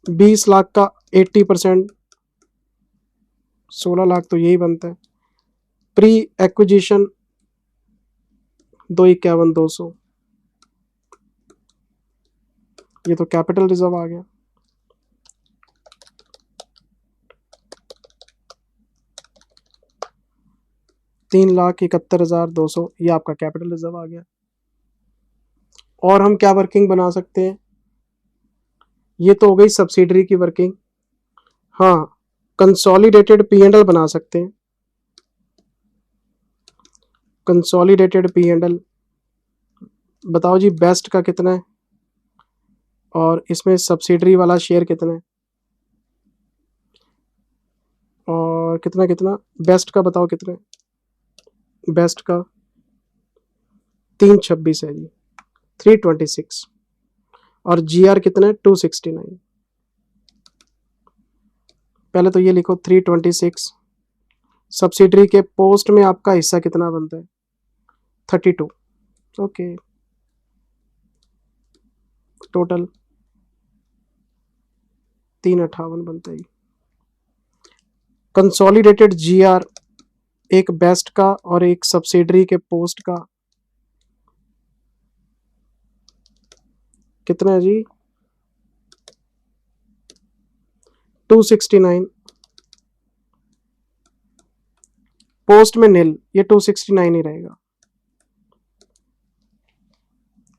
20 लाख का 80%, 16 लाख तो यही बनता है। प्री एक्विजिशन 251,200, ये तो कैपिटल रिजर्व आ गया। $3,71,200, ये आपका कैपिटल रिजर्व आ गया। और हम क्या वर्किंग बना सकते हैं, ये तो हो गई सब्सिडरी की वर्किंग। हाँ, कंसोलिडेटेड P&L बना सकते हैं। कंसोलिडेटेड P&L बताओ जी, बेस्ट का कितना है और इसमें सब्सिडरी वाला शेयर कितना है, और कितना कितना बेस्ट का बताओ कितना है। बेस्ट का 326 है जी, 326, और GR कितना है 269। पहले तो ये लिखो 326, सब्सिडरी के पोस्ट में आपका हिस्सा कितना बनता है 32। ओके, टोटल 358 बनता है। कंसोलिडेटेड GR एक बेस्ट का और एक सब्सिडरी के पोस्ट का कितना है जी 269, पोस्ट में नील, ये 269 ही रहेगा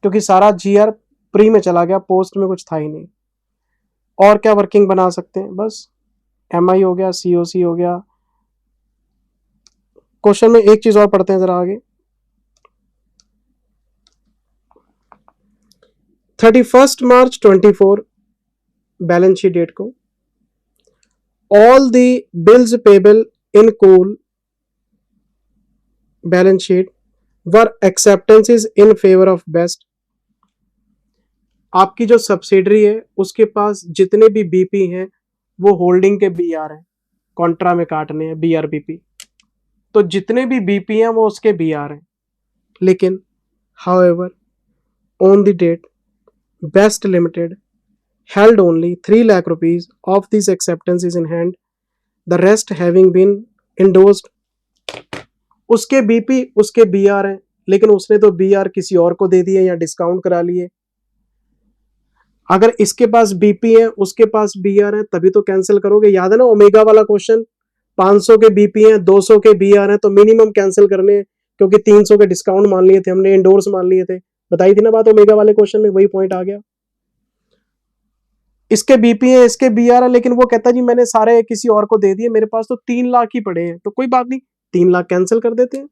क्योंकि सारा GR प्री में चला गया, पोस्ट में कुछ था ही नहीं। और क्या वर्किंग बना सकते हैं, बस MI हो गया, COC हो गया। क्वेश्चन में एक चीज और पढ़ते हैं जरा आगे। 31 मार्च 24 बैलेंस शीट डेट को, all the bills payable in cool balance sheet were acceptances in favour of best. आपकी जो सब्सिडरी है उसके पास जितने भी BP हैं वो होल्डिंग के BR हैं, कॉन्ट्रा में काटने हैं BRBP। तो जितने भी बीपी हैं वो उसके बीआर हैं। लेकिन however on the date best limited held only 3 lakh rupees of these acceptances in hand, the rest having been endorsed। उसके बीपी उसके बीआर हैं, लेकिन उसने तो बीआर किसी और को दे दिए या डिस्काउंट करा लिए। अगर इसके पास बीपी है उसके पास बीआर है तभी तो कैंसिल करोगे। याद है ना ओमेगा वाला क्वेश्चन, 500 के बीपी हैं 200 के बीआर हैं तो मिनिमम कैंसिल करने हैं, क्योंकि 300 के डिस्काउंट मान लिए थे हमने, इंडोर्स मान लिए थे। बताई थी ना बात ओमेगा वाले क्वेश्चन में, वही पॉइंट आ गया। इसके बीपी है इसके बीआर है, लेकिन वो कहता जी मैंने सारे किसी और को दे दिए, मेरे पास तो 3 लाख ही पड़े हैं। तो कोई बात नहीं, 3 लाख कैंसिल कर देते हैं।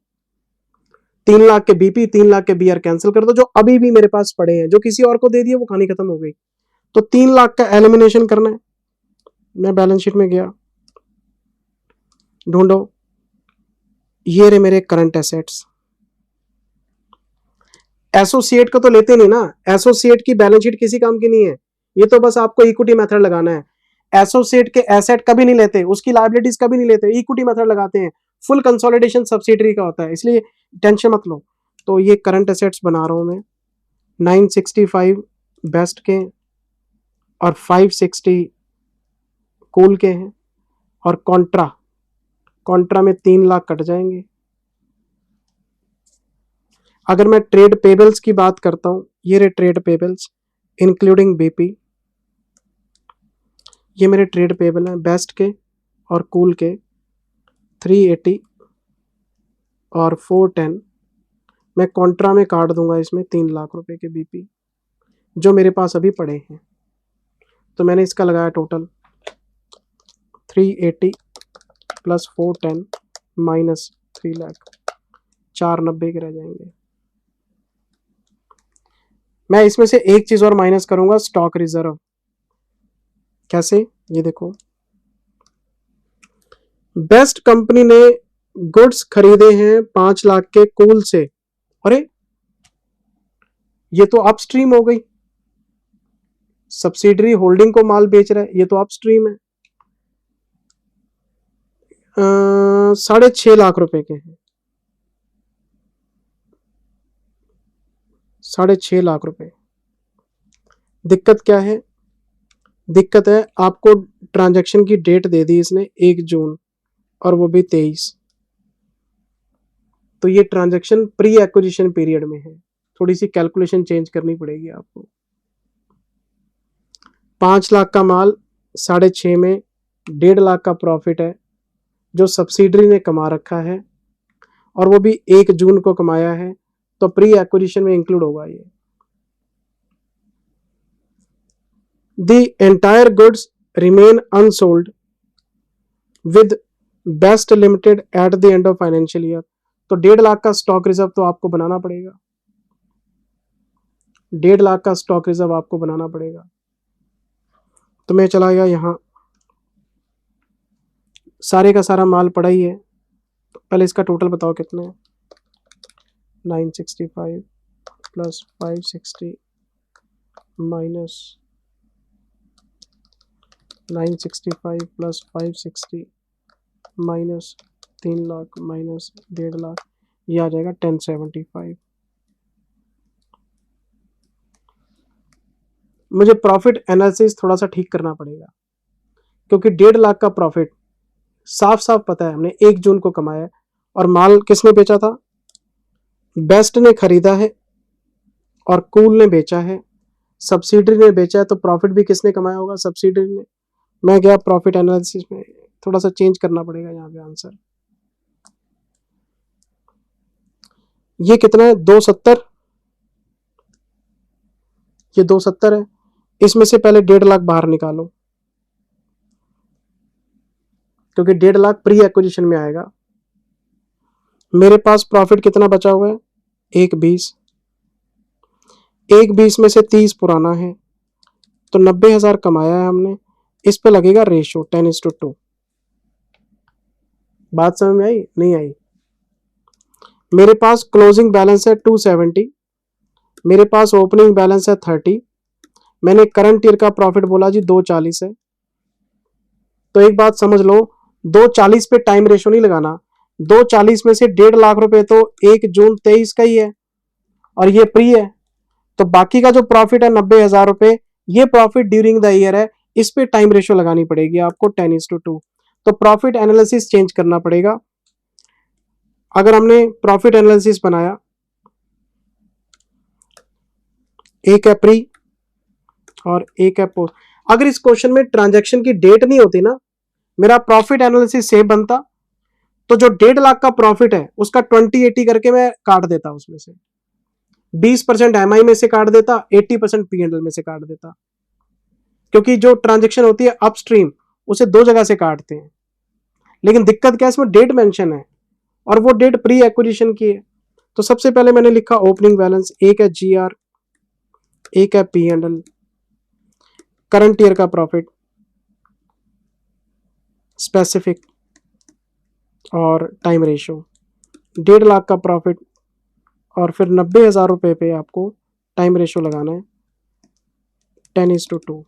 3 लाख के बीपी 3 लाख के बीआर कैंसिल कर दो, जो अभी भी मेरे पास पड़े हैं, जो किसी और को दे दिए वो कहानी खत्म हो गई। तो 3 लाख का एलिमिनेशन करना है। मैं बैलेंस शीट में गया, ढूंढो, ये रहे मेरे करंट एसेट्स। एसोसिएट को तो लेते नहीं ना, एसोसिएट की बैलेंस शीट किसी काम की नहीं है, ये तो बस आपको इक्विटी मेथड लगाना है। एसोसिएट के एसेट कभी नहीं लेते, उसकी लायबिलिटीज कभी नहीं लेते, इक्विटी मेथड लगाते हैं। फुल कंसोलिडेशन सब्सिडरी का होता है, इसलिए टेंशन मत लो। तो ये करंट एसेट्स बना रहा हूं मैं, 965 बेस्ट के और 560 कूल के हैं, और कॉन्ट्रा में 3 लाख कट जाएंगे। अगर मैं ट्रेड पेबल्स की बात करता हूं, ये रहे ट्रेड पेबल्स इंक्लूडिंग बीपी, ये मेरे ट्रेड पेबल हैं बेस्ट के और कूल के, 380 और 410। मैं कॉन्ट्रा में काट दूंगा इसमें 3 लाख रुपए के बीपी जो मेरे पास अभी पड़े हैं। तो मैंने इसका लगाया टोटल 380 प्लस 410 माइनस 3 लाख, 490 के रह जाएंगे। मैं इसमें से एक चीज और माइनस करूंगा, स्टॉक रिजर्व। कैसे, ये देखो, बेस्ट कंपनी ने गुड्स खरीदे हैं 5 लाख के कूल से। अरे ये तो अपस्ट्रीम हो गई, सब्सिडरी होल्डिंग को माल बेच रहा है, ये तो अपस्ट्रीम है। 6.5 लाख रुपए के हैं, 6.5 लाख रुपए। दिक्कत क्या है, दिक्कत है आपको ट्रांजैक्शन की डेट दे दी इसने 1 जून और वो भी 23। तो ये ट्रांजैक्शन प्री एक्विजिशन पीरियड में है, थोड़ी सी कैलकुलेशन चेंज करनी पड़ेगी आपको। 5 लाख का माल 6.5 में 1.5 लाख का प्रॉफिट है जो सब्सिडरी ने कमा रखा है, और वो भी 1 जून को कमाया है, तो प्री एक्विजिशन में इंक्लूड होगा ये। The entire goods remain unsold with Best Limited at the end of financial year। तो 1.5 लाख का स्टॉक रिजर्व तो आपको बनाना पड़ेगा, 1.5 लाख का स्टॉक रिजर्व आपको बनाना पड़ेगा। तो मैं चला गया यहाँ, सारे का सारा माल पड़ा ही है। तो पहले इसका टोटल बताओ कितना है, 965 plus 560 minus 965 plus 560 minus 3 lakh minus 1.5 lakh, ये आ जाएगा 1075। मुझे प्रॉफिट एनालिसिस थोड़ा सा ठीक करना पड़ेगा, क्योंकि 1.5 लाख का प्रॉफिट साफ साफ पता है हमने 1 जून को कमाया है, और माल किसने बेचा था, बेस्ट ने खरीदा है और कूल ने बेचा है, सब्सिडरी ने बेचा है, तो प्रॉफिट भी किसने कमाया होगा, सब्सिडरी ने। मैं गया प्रॉफिट एनालिसिस में, थोड़ा सा चेंज करना पड़ेगा यहाँ पे आंसर। ये कितना है, 270, ये 270 है। इसमें से पहले 1.5 लाख बाहर निकालो, क्योंकि 1.5 लाख प्री एक्विजिशन में आएगा। मेरे पास प्रॉफिट कितना बचा हुआ है, 120, 120 में से 30 पुराना है, तो 90,000 कमाया है हमने। इस पे लगेगा रेशियो 10:2। बात समझ में आई, नहीं आई? मेरे पास क्लोजिंग बैलेंस है 270, मेरे पास ओपनिंग बैलेंस है 30, मैंने करंट ईयर का प्रॉफिट बोला जी 240 है। तो एक बात समझ लो, 240 पे टाइम रेशियो नहीं लगाना, 240 में से 1.5 लाख रुपए तो 1 जून 23 का ही है और ये प्री है, तो बाकी का जो प्रॉफिट है 90,000 रुपए, ये प्रॉफिट ड्यूरिंग द ईयर है। इस पे टाइम रेशियो लगानी पड़ेगी आपको 10:2। तो प्रॉफिट एनालिसिस चेंज करना पड़ेगा। अगर हमने प्रॉफिट एनालिसिस बनाया, एक है प्री और एक है पोस्ट। अगर इस क्वेश्चन में ट्रांजैक्शन की डेट नहीं होती ना, मेरा प्रॉफिट एनालिसिस सेम बनता, तो जो 1.5 लाख का प्रॉफिट है उसका 20-80 करके मैं काट देता, उसमें से 20% एमआई में से काट देता, 80% पीएनएल में से काट देता, क्योंकि जो ट्रांजैक्शन होती है अपस्ट्रीम उसे 2 जगह से काटते हैं। लेकिन दिक्कत क्या है, इसमें डेट मेंशन है और वो डेट प्री एक्विजिशन की है। तो सबसे पहले मैंने लिखा ओपनिंग बैलेंस, एक है जीआर, एक है पीएनएल, करंट ईयर का प्रॉफिट स्पेसिफिक और टाइम रेशियो, 1.5 लाख का प्रॉफिट और फिर 90,000 रुपए पे आपको टाइम रेशियो लगाना है 10:2,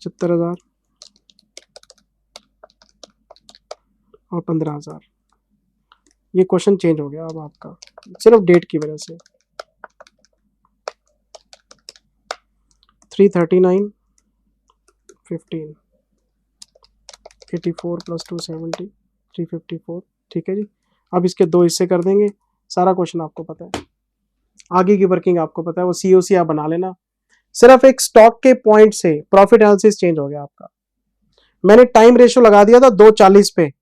75,000 और 15,000। ये क्वेश्चन चेंज हो गया अब आपका सिर्फ डेट की वजह से। 339, 15, 84 + 270, 354। ठीक है जी। अब इसके 2 हिस्से कर देंगे। सारा क्वेश्चन आपको पता है, आगे की वर्किंग आपको पता है, वो सीओसी आप बना लेना। सिर्फ एक स्टॉक के पॉइंट से प्रॉफिट एनालिसिस चेंज हो गया आपका। मैंने टाइम रेशियो लगा दिया था 240 पे।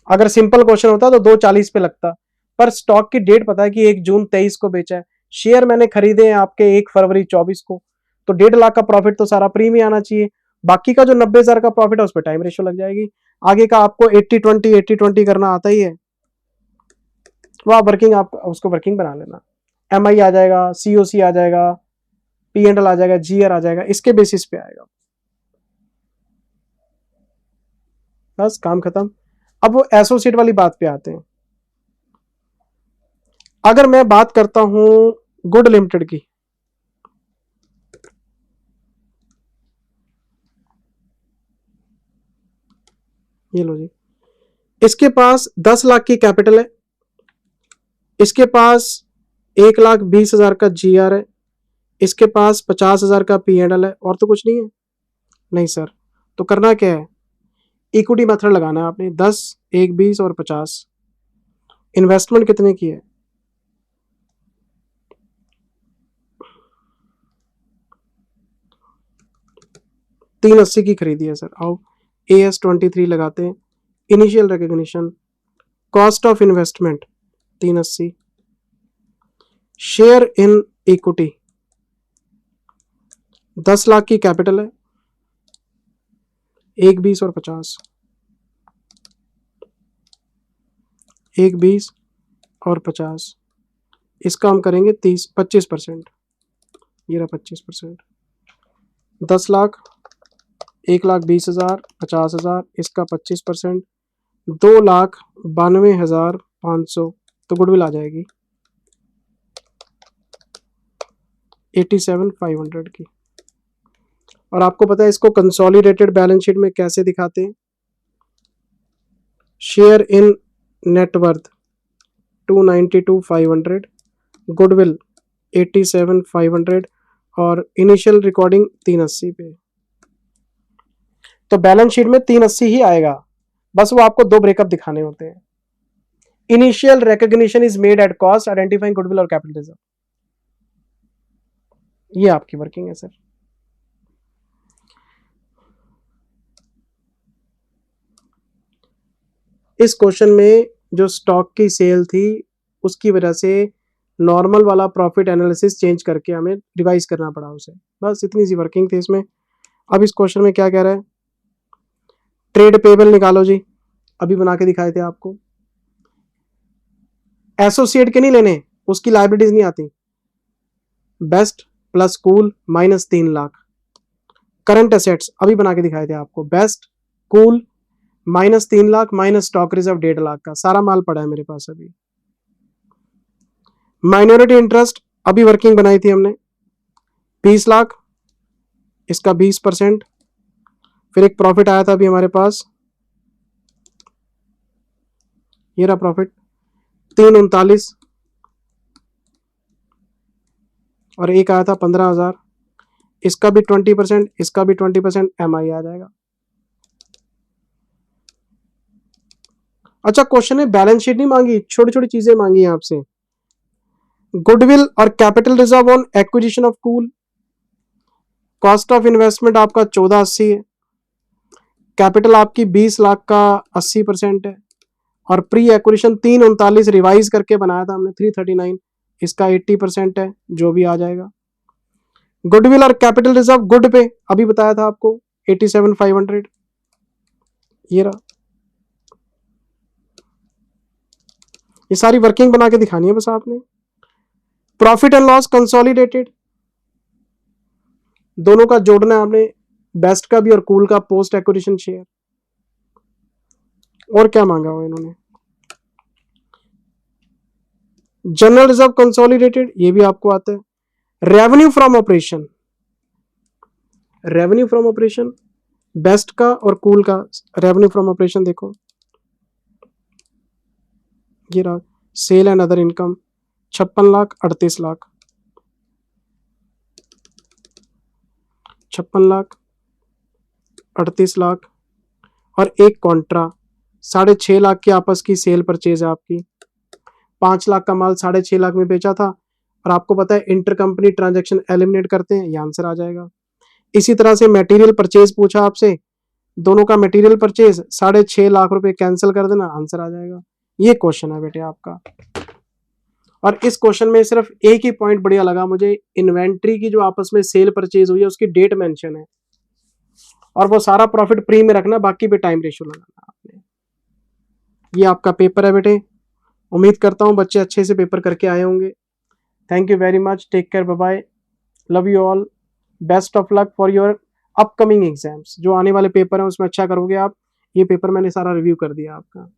अगर सिंपल क्वेश्चन होता तो 240 पे लगता, पर स्टॉक की डेट पता है कि 1 जून 23 को बेचा है, शेयर मैंने खरीदे हैं आपके 1 फरवरी 24 को, तो 1.5 लाख का प्रॉफिट तो सारा प्री में आना चाहिए। बाकी का जो 90,000 का प्रॉफिट है उस पर टाइम रेशियो लग जाएगी। आगे का आपको 80-20 करना आता ही है, वो आप वर्किंग, आप उसको वर्किंग बना लेना। एमआई आ जाएगा, सीओसी आ जाएगा, पीएनएल आ जाएगा, जीआर आ जाएगा, इसके बेसिस पे आएगा। बस काम खत्म। अब वो एसोसिएट वाली बात पे आते हैं। अगर मैं बात करता हूं गुड लिमिटेड की, ये लो जी, इसके पास 10 लाख की कैपिटल है, इसके पास 1,20,000 का जीआर है, इसके पास 50,000 का पीएनएल है, और तो कुछ नहीं है। नहीं सर, तो करना क्या है, इक्विटी मेथड लगाना है आपने। 10, 1, 20 और 50। इन्वेस्टमेंट कितने की है, 380 की खरीदी है सर। आओ AS23 लगाते हैं। Initial recognition, cost of investment 380, share in equity 10 lakh की कैपिटल है, 1, 20 और 50, 1, 20 और 50, इसका हम करेंगे 25%। ये रहा 25%। 10 लाख, 1,20,000, 50,000, इसका 25%, 2,92,500, तो गुडविल आ जाएगी 87,500 की। और आपको पता है इसको कंसोलिडेटेड बैलेंस शीट में कैसे दिखाते हैं, शेयर इन नेटवर्थ 292,500, गुडविल 87,500 और इनिशियल रिकॉर्डिंग 380 पे। तो बैलेंस शीट में 380 ही आएगा, बस वो आपको 2 ब्रेकअप दिखाने होते हैं। Initial recognition is made at cost, identifying goodwill और कैपिटल रिजर्व। ये आपकी वर्किंग है सर। इस क्वेश्चन में जो स्टॉक की सेल थी उसकी वजह से नॉर्मल वाला प्रॉफिट एनालिसिस चेंज करके हमें रिवाइज करना पड़ा उसे, बस इतनी सी वर्किंग थी इसमें। अब इस क्वेश्चन में क्या कह रहा है, ट्रेड पेबल निकालो जी, अभी बना के दिखाए थे आपको। एसोसिएट के नहीं लेने, उसकी लायबिलिटीज नहीं आती। Best plus cool -3 lakh. Current assets अभी बना के दिखाए थे आपको, best, cool -3 lakh minus stock reserve 1.5 lakh का, सारा माल पड़ा है मेरे पास अभी। माइनॉरिटी इंटरेस्ट अभी वर्किंग बनाई थी हमने 20 लाख, इसका 20%। फिर एक प्रॉफिट आया था अभी हमारे पास, ये रहा प्रॉफिट 339, और एक आया था 15,000, इसका भी 20%, इसका भी 20% MI आ जाएगा। अच्छा क्वेश्चन है, बैलेंस शीट नहीं मांगी, छोटी छोटी चीजें मांगी है आपसे। गुडविल और capital reserve on acquisition of cool, cost of investment आपका 1480 है, कैपिटल आपकी 20 लाख का 80% है, और प्री एक्विजिशन 339 रिवाइज करके बनाया था हमने 339, इसका 80% है, जो भी आ जाएगा। गुडविल और कैपिटल रिजर्व गुड पे अभी बताया था आपको 87,500, ये रहा। ये सारी वर्किंग बना के दिखानी है बस आपने। प्रॉफिट एंड लॉस कंसोलिडेटेड, दोनों का जोड़ना है आपने, बेस्ट का भी और कूल का पोस्ट एक्विजिशन शेयर। और क्या मांगा हुआ इन्होंने, जनरल रिजर्व कंसोलिडेटेड, ये भी आपको आता है। Revenue from operation, revenue from operation best का और कूल का रेवेन्यू फ्रॉम ऑपरेशन देखो, ये रहा। Sale and other income 56 lakh 38 lakh, 56 lakh 38 lakh, और एक कॉन्ट्रा 6.5 लाख की आपस की सेल परचेज है आपकी। 5 लाख का माल 6.5 लाख में बेचा था, और आपको पता है इंटर कंपनी ट्रांजेक्शन एलिमिनेट करते हैं, ये आंसर आ जाएगा। इसी तरह से मटेरियल परचेज पूछा आपसे, दोनों का मटेरियल परचेज 6.5 लाख रुपए कैंसिल कर देना, आंसर आ जाएगा। ये क्वेश्चन है बेटे आपका। और इस क्वेश्चन में सिर्फ एक ही पॉइंट बढ़िया लगा मुझे, इन्वेंट्री की जो आपस में सेल परचेज हुई है उसकी डेट मेंशन है, और वो सारा प्रॉफिट प्री में रखना, बाकी पे टाइम रेशियो लगाना आपने। ये आपका पेपर है बेटे, उम्मीद करता हूँ बच्चे अच्छे से पेपर करके आए होंगे। Thank you very much, take care, bye bye, love you all, best of luck for your upcoming exams. जो आने वाले पेपर हैं उसमें अच्छा करोगे आप। ये पेपर मैंने सारा रिव्यू कर दिया आपका।